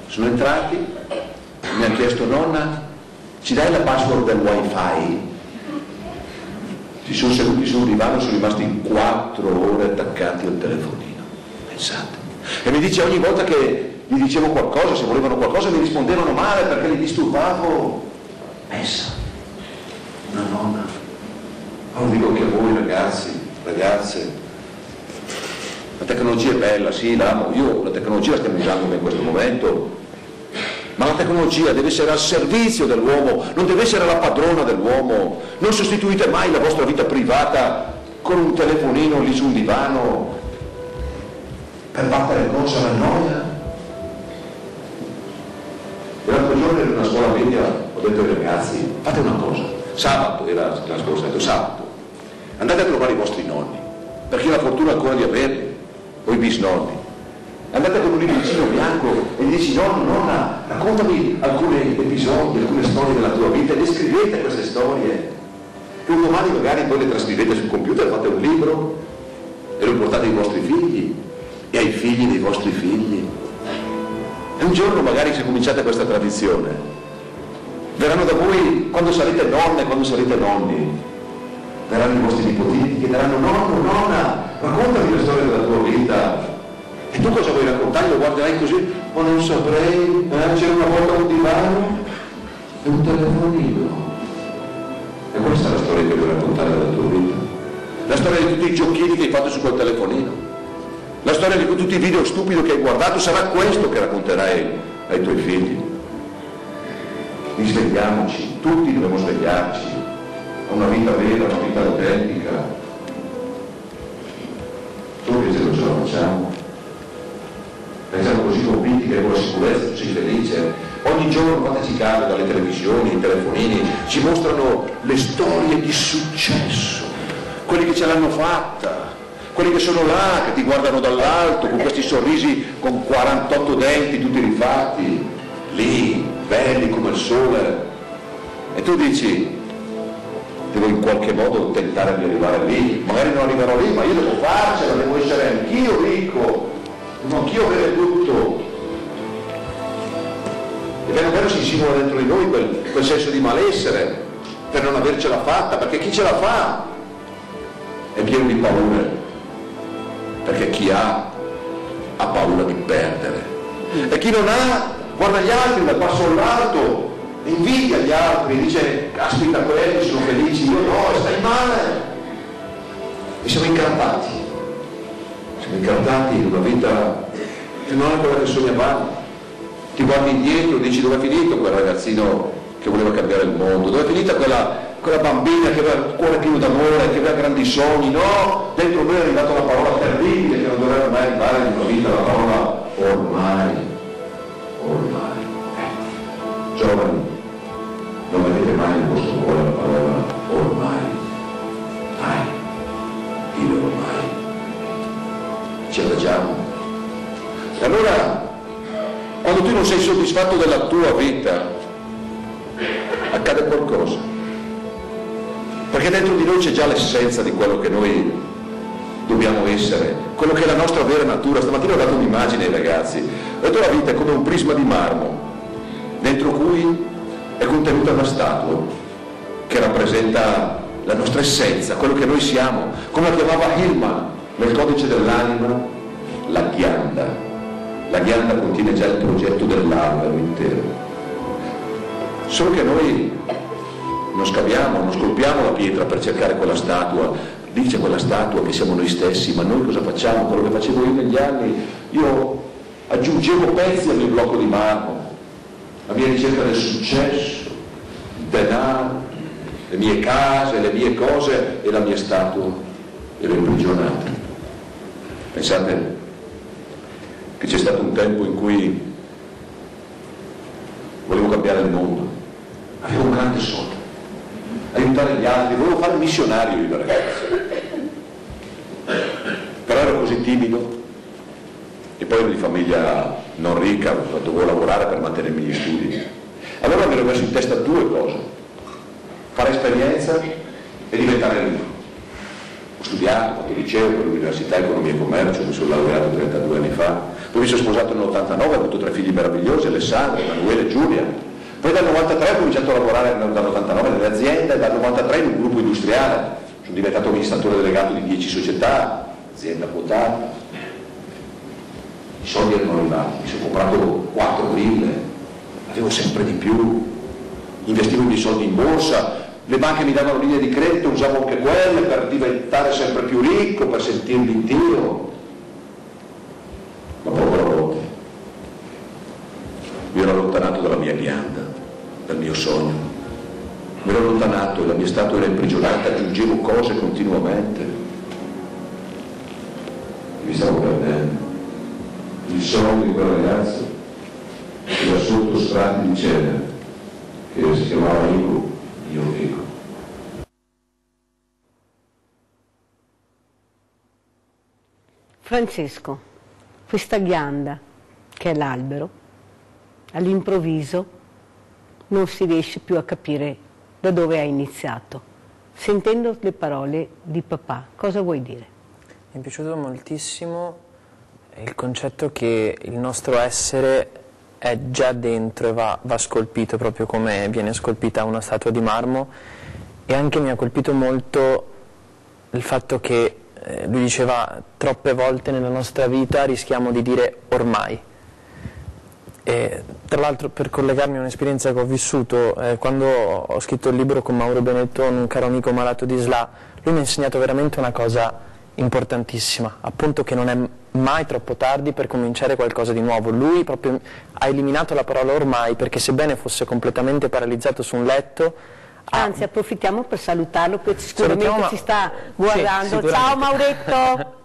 Sono entrati, mi hanno chiesto nonna, ci dai la password del wifi? Si sono seduti sul divano, sono rimasti 4 ore attaccati al telefonino, pensate. E mi dice ogni volta che gli dicevo qualcosa, se volevano qualcosa mi rispondevano male perché li disturbavo. Pensa, una nonna. Lo dico anche a voi ragazzi, ragazze, la tecnologia è bella, sì, l'amo, io la tecnologia la stiamo usando in questo momento, ma la tecnologia deve essere al servizio dell'uomo, non deve essere la padrona dell'uomo. Non sostituite mai la vostra vita privata con un telefonino lì su un divano per battere cosa alla noia. E l'altro giorno ero in una scuola media, ho detto ai ragazzi, fate una cosa, sabato era la scorsa, ho detto sabato, andate a trovare i vostri nonni, perché io ho la fortuna ancora di averli, o i bisnonni. Andate con un libricino bianco e gli dici nonno, nonna, raccontami alcuni episodi, alcune storie della tua vita e descrivete queste storie. Che un domani magari voi le trascrivete sul computer, fate un libro e lo portate ai vostri figli e ai figli dei vostri figli. E un giorno magari se cominciate questa tradizione, verranno da voi, quando sarete nonne, quando sarete nonni, verranno i vostri nipotini, chiederanno nonno, nonna, raccontami la storia della tua vita. E tu cosa vuoi raccontare? Lo guarderai così? Ma non saprei, c'era una volta un divano e un telefonino. E questa è la storia che vuoi raccontare della tua vita. La storia di tutti i giochini che hai fatto su quel telefonino. La storia di tutti i video stupidi che hai guardato, sarà questo che racconterai ai tuoi figli. Risvegliamoci, tutti dobbiamo svegliarci a una una vita vera, una vita autentica. Tu invece non ce la facciamo. Siamo così convinti che con la sicurezza tu sei felice. Ogni giorno, fateci caso, dalle televisioni, i telefonini, ci mostrano le storie di successo, quelli che ce l'hanno fatta, quelli che sono là, che ti guardano dall'alto, con questi sorrisi, con 48 denti tutti rifatti, lì, belli come il sole. E tu dici, devo in qualche modo tentare di arrivare lì, magari non arriverò lì, ma io devo farcela, devo essere anch'io ricco, devo anch'io avere tutto. E piano piano si insinua dentro di noi quel senso di malessere per non avercela fatta, perché chi ce la fa è pieno di paure, perché chi ha paura di perdere, e chi non ha guarda gli altri dal basso all'alto, invidia gli altri, dice caspita quelli sono felici, io no, e stai male. E siamo incantati in una vita che non è quella che sognavamo. Ti guardi indietro e dici dove è finito quel ragazzino che voleva cambiare il mondo, dove è finita quella bambina che aveva il cuore pieno d'amore, che aveva grandi sogni. No, dentro me è arrivata una parola terribile che non dovrebbe mai arrivare in una vita, la parola ormai. Giovani, non vedete mai nel vostro cuore la parola ormai. Io ormai. Ci adagiamo. E allora, quando tu non sei soddisfatto della tua vita, accade qualcosa. Perché dentro di noi c'è già l'essenza di quello che noi dobbiamo essere, quello che è la nostra vera natura. Stamattina ho dato un'immagine ai ragazzi. Ho detto la vita è come un prisma di marmo, dentro cui è contenuta una statua che rappresenta la nostra essenza, quello che noi siamo, come la chiamava Hillman nel codice dell'anima, la ghianda. La ghianda contiene già il progetto dell'albero intero. Solo che noi non scaviamo, non scolpiamo la pietra per cercare quella statua. Dice quella statua che siamo noi stessi, ma noi cosa facciamo? Quello che facevo io negli anni, io aggiungevo pezzi al mio blocco di marmo, la mia ricerca del successo, il denaro, le mie case, le mie cose, e la mia statua ero imprigionata. Pensate che c'è stato un tempo in cui volevo cambiare il mondo, avevo un grande sogno, aiutare gli altri, volevo fare il missionario io da ragazzo, però ero così timido, e poi ero di famiglia non ricca, dovevo lavorare per mantenermi gli studi. Allora mi ero messo in testa due cose: fare esperienza e diventare ricco. Ho studiato, ho fatto il liceo, poi l'università, economia e commercio, mi sono laureato 32 anni fa, poi mi sono sposato nell'89, ho avuto 3 figli meravigliosi, Alessandro, Emanuele e Giulia. Poi dal 93 ho cominciato a lavorare dall'89 nelle aziende, dal 93 in un gruppo industriale, sono diventato amministratore delegato di 10 società, azienda quotata. I soldi erano arrivati, mi sono comprato 4 ville, avevo sempre di più, investivo i miei soldi in borsa, le banche mi davano linee di credito, usavo anche quelle per diventare sempre più ricco, per sentirmi Dio. Ma poco alla volta mi ero allontanato dalla mia ghianda, dal mio sogno, mi ero allontanato e la mia statua era imprigionata, aggiungevo cose continuamente e mi stavo perdendo. Il sogno di quel ragazzo era sotto strati di cenere che si chiamava Io Fico. Francesco, questa ghianda che è l'albero, all'improvviso non si riesce più a capire da dove ha iniziato. Sentendo le parole di papà, cosa vuoi dire? Mi è piaciuto moltissimo il concetto che il nostro essere è già dentro e va scolpito proprio come viene scolpita una statua di marmo, e anche mi ha colpito molto il fatto che lui diceva troppe volte nella nostra vita rischiamo di dire ormai. E, tra l'altro, per collegarmi a un'esperienza che ho vissuto quando ho scritto il libro con Mauro Benetton, un caro amico malato di SLA, lui mi ha insegnato veramente una cosa importantissima, appunto che non è mai troppo tardi per cominciare qualcosa di nuovo. Lui proprio ha eliminato la parola ormai, perché sebbene fosse completamente paralizzato su un letto Anzi, approfittiamo per salutarlo, che sicuramente ci sta guardando. Sì, ciao Mauretto!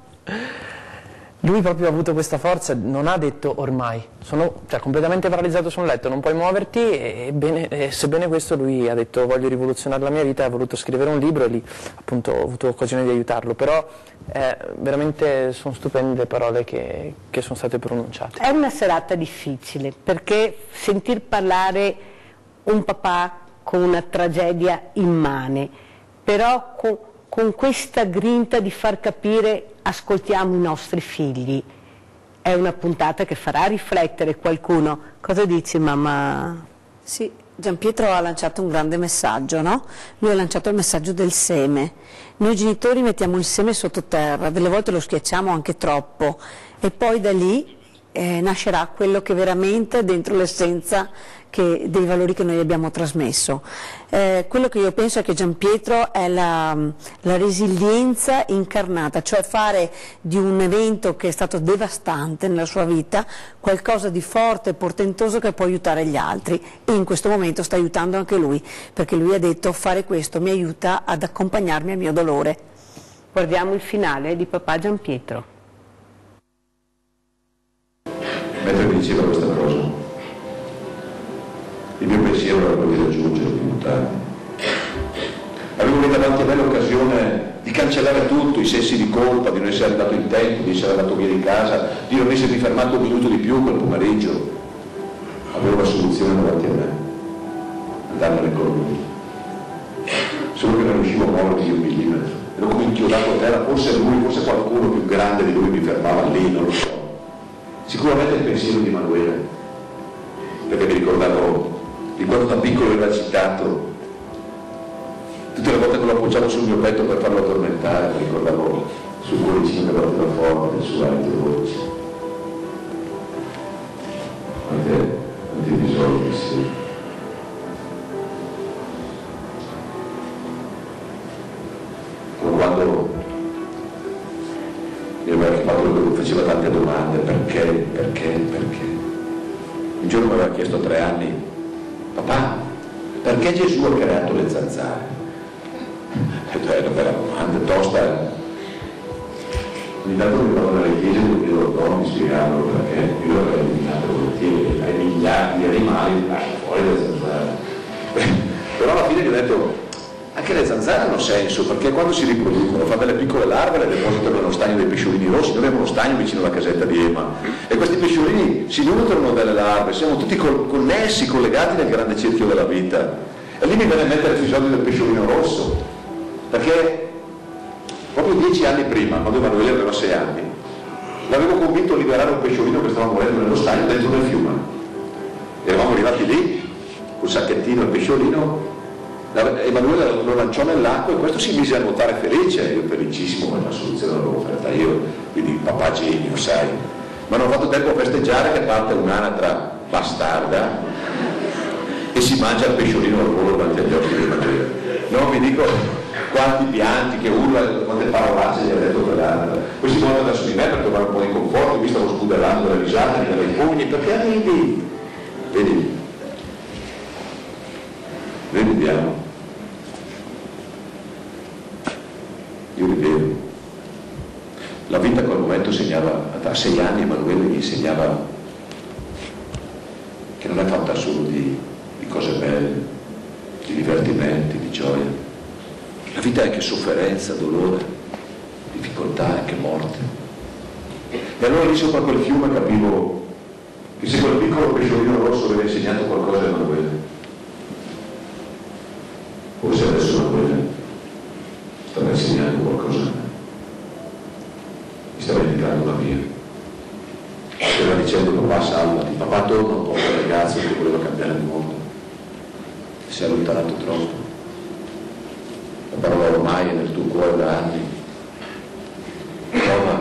Lui proprio ha avuto questa forza, non ha detto ormai, sono completamente paralizzato su un letto, non puoi muoverti, e sebbene questo lui ha detto voglio rivoluzionare la mia vita, ha voluto scrivere un libro e lì appunto ho avuto occasione di aiutarlo, però veramente sono stupende le parole che sono state pronunciate. È una serata difficile perché sentir parlare un papà con una tragedia immane, però con questa grinta di far capire ascoltiamo i nostri figli, è una puntata che farà riflettere qualcuno. Cosa dici, mamma? Sì, Gianpietro ha lanciato un grande messaggio, no? Lui ha lanciato il messaggio del seme. Noi genitori mettiamo il seme sottoterra, delle volte lo schiacciamo anche troppo e poi da lì nascerà quello che veramente è dentro l'essenza dei valori che noi abbiamo trasmesso. Quello che io penso è che Gianpietro è la resilienza incarnata, cioè fare di un evento che è stato devastante nella sua vita qualcosa di forte e portentoso che può aiutare gli altri, e in questo momento sta aiutando anche lui, perché lui ha detto fare questo mi aiuta ad accompagnarmi al mio dolore. Guardiamo il finale di papà Gianpietro. Mentre mi diceva questa cosa, il mio pensiero era quello di raggiungere, di buttarmi. Avevo lì davanti a me l'occasione di cancellare tutto, i sensi di colpa, di non essere andato in tempo, di essere andato via di casa, di non essermi fermato un minuto di più quel pomeriggio. Avevo la soluzione davanti a me, andarmene con lui. Solo che non riuscivo a muovermi di un millimetro. Ero come inchiodato a terra, forse lui, forse qualcuno più grande di lui mi fermava lì, non lo so. Sicuramente il pensiero di Emanuele, perché mi ricordavo di quando da piccolo aveva citato, tutte le volte che lo appoggiavo sul mio petto per farlo addormentare, mi ricordavo sul cuoricino che batteva forte, del suo alito dolce. Quanti episodi, sì. Come quando mi aveva chiamato lui, faceva tante domande, perché? Un giorno mi aveva chiesto a 3 anni, papà, perché Gesù ha creato le zanzare? È una bella domanda, tosta. Ogni tanto mi trovo nelle chiese e mi chiedo a mi spiegarlo perché io l'avrei eliminato volentieri, ai miliardi di animali fuori dalle zanzare. Però alla fine gli ho detto, anche le zanzare hanno senso, perché quando si riproducono fanno delle piccole larve e le depositano nello stagno dei pesciolini rossi. Noi abbiamo uno stagno vicino alla casetta di Ema e questi pesciolini si nutrono delle larve, siamo tutti connessi, collegati nel grande cerchio della vita. E lì mi viene in mente l'episodio del pesciolino rosso, perché proprio 10 anni prima, quando Emanuele aveva 6 anni, l'avevo convinto a liberare un pesciolino che stava morendo nello stagno dentro nel fiume. Eravamo arrivati lì, col sacchettino e il pesciolino. Emanuele lo lanciò nell'acqua e questo si mise a nuotare felice, io felicissimo, ma la soluzione l'avevo offerta io, quindi papà genio, sai. Ma non ho fatto tempo a festeggiare che parte un'anatra bastarda e si mangia il pesciolino al volo davanti agli occhi di Emanuele. No, vi dico quanti pianti, che urla, quante parolacce gli ha detto quell'anatra. Poi si muove verso di me per trovare un po' di conforto, mi stavo spudellando le risate, mi dava i pugni, perché ridi? Vedi? Noi ridiamo. Io ridevo. La vita a quel momento segnava, a 6 anni Emanuele mi insegnava che non è fatta solo di cose belle, di divertimenti, di gioia. La vita è anche sofferenza, dolore, difficoltà, anche morte. E allora lì sopra quel fiume capivo che se quel piccolo pesciolino rosso aveva insegnato qualcosa a Emanuele, forse adesso Emanuele stava insegnando qualcosa a me. Mi stava indicando una via. Stava dicendo papà salvati, papà torna un po' quel ragazzo che voleva cambiare il mondo. Si è allontanato troppo. La parola ormai è nel tuo cuore da anni. Prova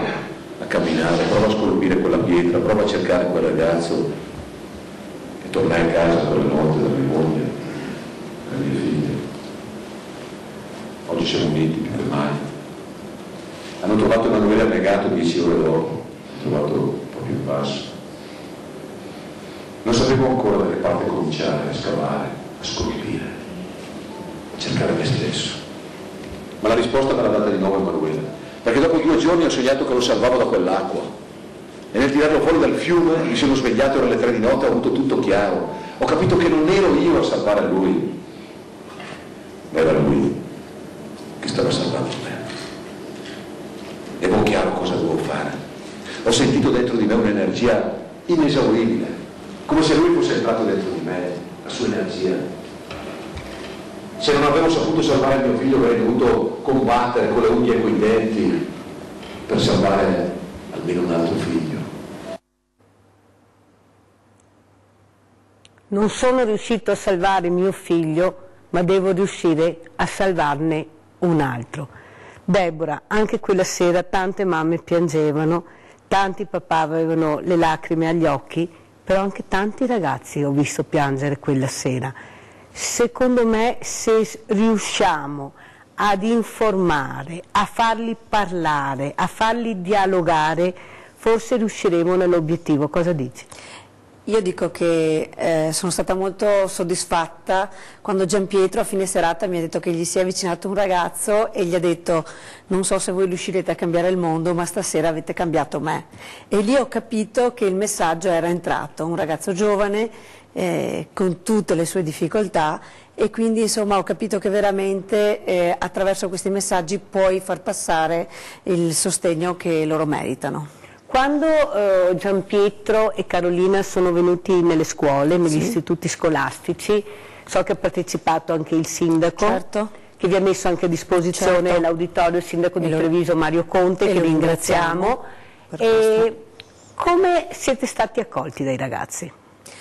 a camminare, prova a scolpire quella pietra, prova a cercare quel ragazzo che tornai a casa quelle notte da mia moglie, dalle mie figlie. Oggi siamo uniti più che mai. Hanno trovato Emanuele annegato 10 ore dopo, hanno trovato un po' più in basso. Non sapevo ancora da che parte cominciare a scavare, a scolpire. cercare me stesso. Ma la risposta me l'ha data di nuovo Emanuela, perché dopo 2 giorni ho sognato che lo salvavo da quell'acqua e nel tirarlo fuori dal fiume mi sono svegliato, era le 3 di notte, ho avuto tutto chiaro, ho capito che non ero io a salvare lui, ma era lui che stava salvando me. E avevo chiaro cosa dovevo fare. Ho sentito dentro di me un'energia inesauribile, come se lui fosse entrato dentro di me, la sua energia. Se non avevo saputo salvare mio figlio avrei dovuto combattere con le unghie e con i denti per salvare almeno un altro figlio. Non sono riuscito a salvare mio figlio, ma devo riuscire a salvarne un altro. Deborah, anche quella sera tante mamme piangevano, tanti papà avevano le lacrime agli occhi, però anche tanti ragazzi ho visto piangere quella sera. Secondo me, se riusciamo ad informare, a farli parlare, a farli dialogare, forse riusciremo nell'obiettivo. Cosa dici? Io dico che sono stata molto soddisfatta quando Gianpietro a fine serata mi ha detto che gli si è avvicinato un ragazzo e gli ha detto: non so se voi riuscirete a cambiare il mondo, ma stasera avete cambiato me. E lì ho capito che il messaggio era entrato, un ragazzo giovane con tutte le sue difficoltà, e quindi insomma ho capito che veramente attraverso questi messaggi puoi far passare il sostegno che loro meritano. Quando Gianpietro e Carolina sono venuti nelle scuole, negli istituti scolastici, so che ha partecipato anche il sindaco, che vi ha messo anche a disposizione l'auditorio, il sindaco di Treviso Mario Conte, che ringraziamo. E come siete stati accolti dai ragazzi?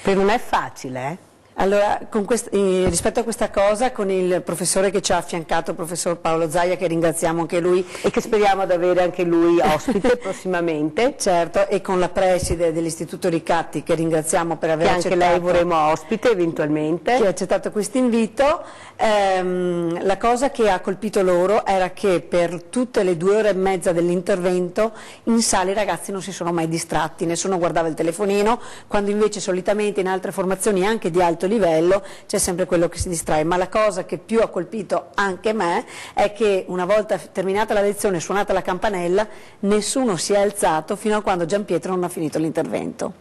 Per non è facile, eh? Allora, rispetto a questa cosa, con il professore che ci ha affiancato, il professor Paolo Zaia, che ringraziamo anche lui. E che speriamo di avere anche lui ospite prossimamente. Certo, e con la preside dell'Istituto Ricatti, che ringraziamo per aver accettato. Che anche lei vorremmo ospite eventualmente. Che ha accettato questo invito. La cosa che ha colpito loro era che per tutte le 2 ore e mezza dell'intervento in sala i ragazzi non si sono mai distratti, nessuno guardava il telefonino, quando invece solitamente in altre formazioni anche di alto livello c'è sempre quello che si distrae. Ma la cosa che più ha colpito anche me è che una volta terminata la lezione, suonata la campanella, nessuno si è alzato fino a quando Gianpietro non ha finito l'intervento.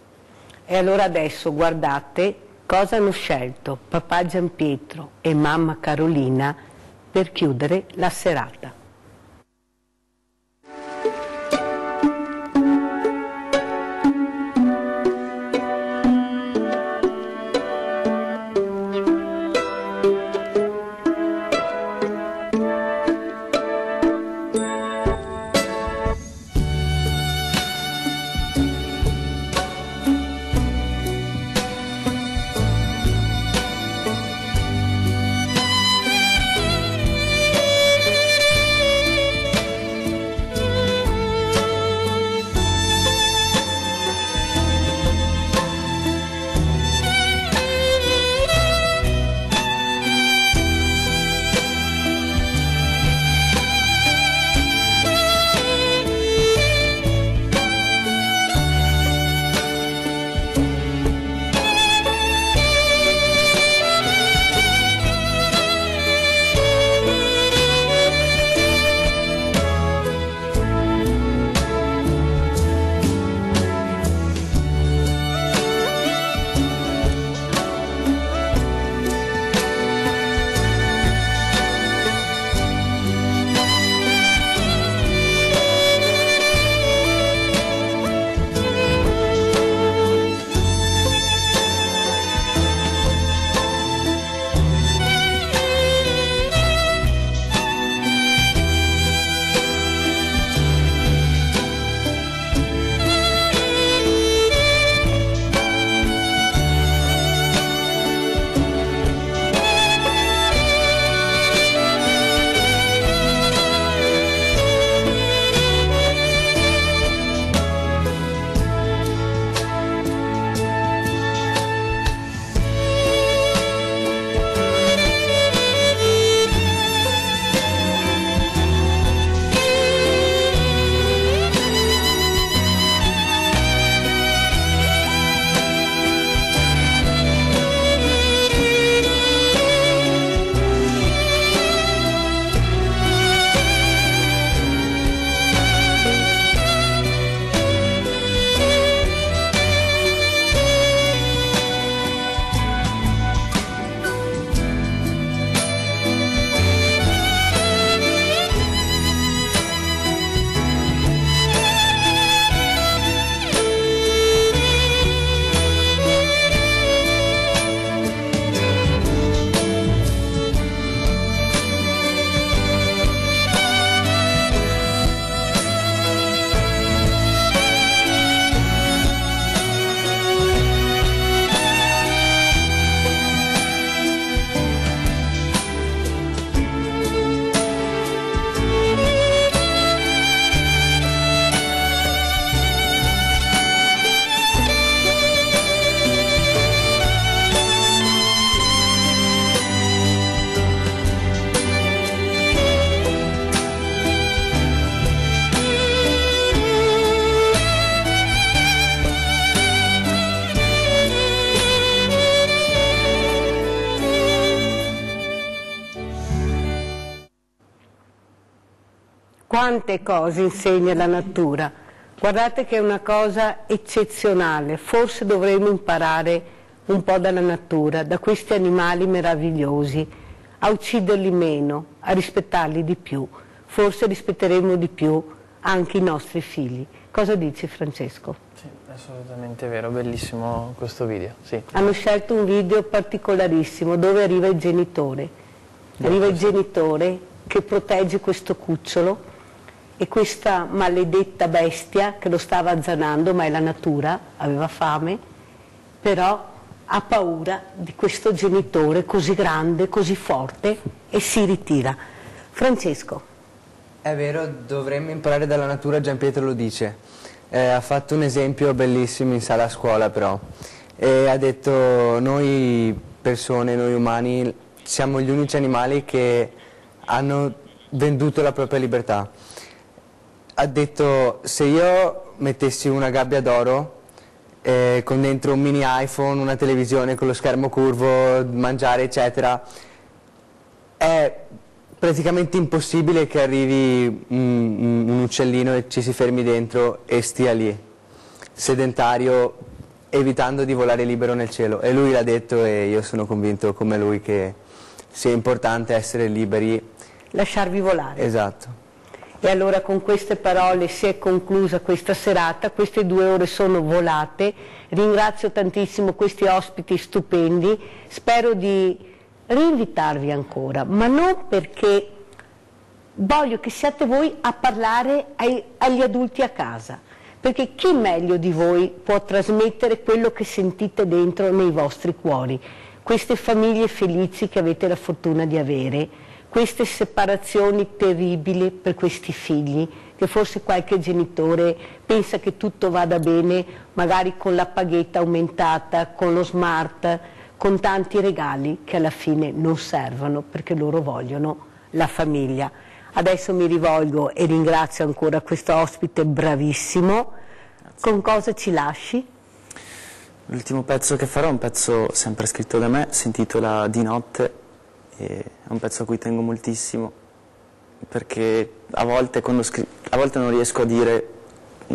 E allora adesso guardate cosa hanno scelto papà Gianpietro e mamma Carolina per chiudere la serata. Quante cose insegna la natura. Guardate che è una cosa eccezionale, forse dovremmo imparare un po' dalla natura, da questi animali meravigliosi, a ucciderli meno, a rispettarli di più. Forse rispetteremo di più anche i nostri figli. Cosa dici, Francesco? Sì, assolutamente vero, bellissimo questo video. Sì. Hanno scelto un video particolarissimo dove arriva il genitore. Arriva il genitore che protegge questo cucciolo e questa maledetta bestia che lo stava azzanando, ma è la natura, aveva fame, però ha paura di questo genitore così grande, così forte e si ritira. Francesco. È vero, dovremmo imparare dalla natura, Gianpietro lo dice. Ha fatto un esempio bellissimo in sala a scuola però. Ha detto noi persone, noi umani, siamo gli unici animali che hanno venduto la propria libertà. Ha detto se io mettessi una gabbia d'oro con dentro un mini iPhone, una televisione con lo schermo curvo, mangiare eccetera, è praticamente impossibile che arrivi un uccellino e ci si fermi dentro e stia lì, sedentario, evitando di volare libero nel cielo. E lui l'ha detto e io sono convinto come lui che sia importante essere liberi. Lasciarvi volare. Esatto. E allora con queste parole si è conclusa questa serata, queste 2 ore sono volate, ringrazio tantissimo questi ospiti stupendi, spero di rinvitarvi ancora, ma non perché voglio che siate voi a parlare agli adulti a casa, perché chi meglio di voi può trasmettere quello che sentite dentro nei vostri cuori, queste famiglie felici che avete la fortuna di avere, queste separazioni terribili per questi figli, che forse qualche genitore pensa che tutto vada bene, magari con la paghetta aumentata, con lo smart, con tanti regali che alla fine non servono perché loro vogliono la famiglia. Adesso mi rivolgo e ringrazio ancora questo ospite bravissimo. Con cosa ci lasci? L'ultimo pezzo che farò è un pezzo sempre scritto da me, si intitola Di notte. È un pezzo a cui tengo moltissimo perché a volte non riesco a dire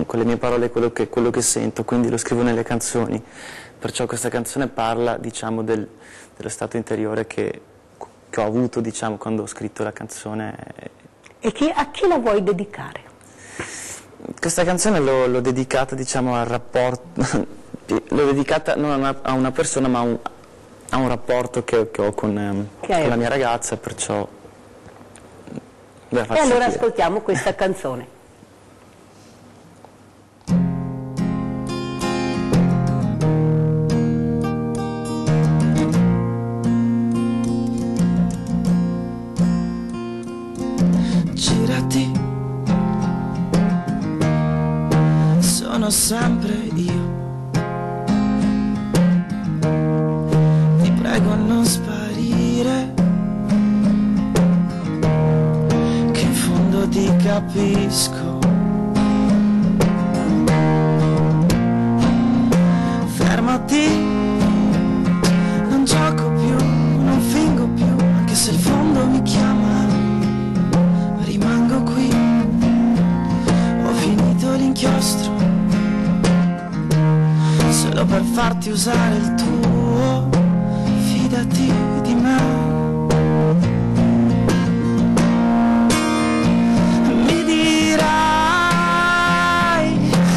con le mie parole quello che sento, quindi lo scrivo nelle canzoni, perciò questa canzone parla, diciamo, dello stato interiore che ho avuto, diciamo, quando ho scritto la canzone. E a chi la vuoi dedicare? Questa canzone l'ho dedicata, diciamo, al rapporto l'ho dedicata non a una persona ma a un rapporto che ho con la mia ragazza, perciò e allora ascoltiamo questa canzone. Girati, sono sempre io. Prego a non sparire, che in fondo ti capisco. Fermati, non gioco più, non fingo più, anche se il fondo mi chiama, rimango qui, ho finito l'inchiostro, solo per farti usare il tuo. Fidati di me. Mi dirai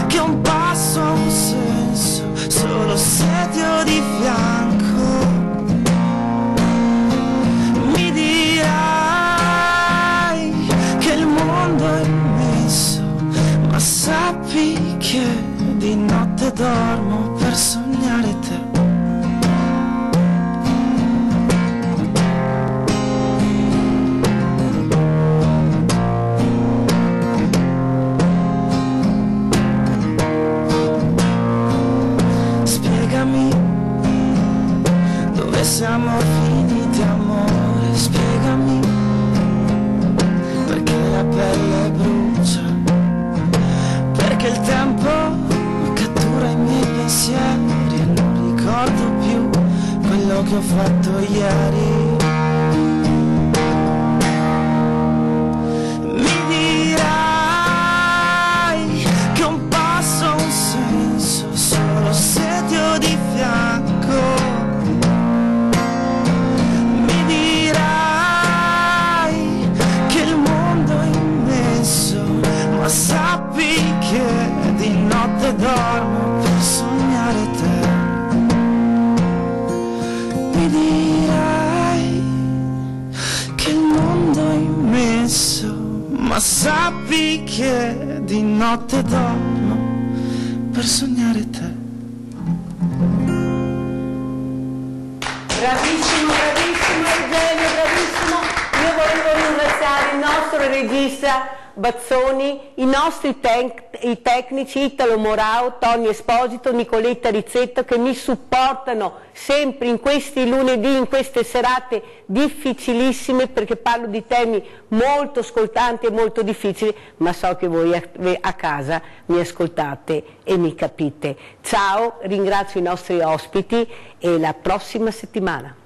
che un passo ha un senso solo se ti ho di fianco. Mi dirai che il mondo è immenso, ma sappi che di notte dormo per sognare te. Siamo finiti amore, spiegami perché la pelle brucia, perché il tempo cattura i miei pensieri e non ricordo più quello che ho fatto ieri. Mi dirai ma sappi che di notte dormo per sognare te. Bravissimo, bravissimo Eugenio, bravissimo. Io volevo ringraziare il nostro regista Bazzoni, i nostri i tecnici Italo Morao, Tony Esposito, Nicoletta Rizzetto, che mi supportano sempre in questi lunedì, in queste serate difficilissime, perché parlo di temi molto scoltanti e molto difficili, ma so che voi a casa mi ascoltate e mi capite. Ciao, ringrazio i nostri ospiti e la prossima settimana.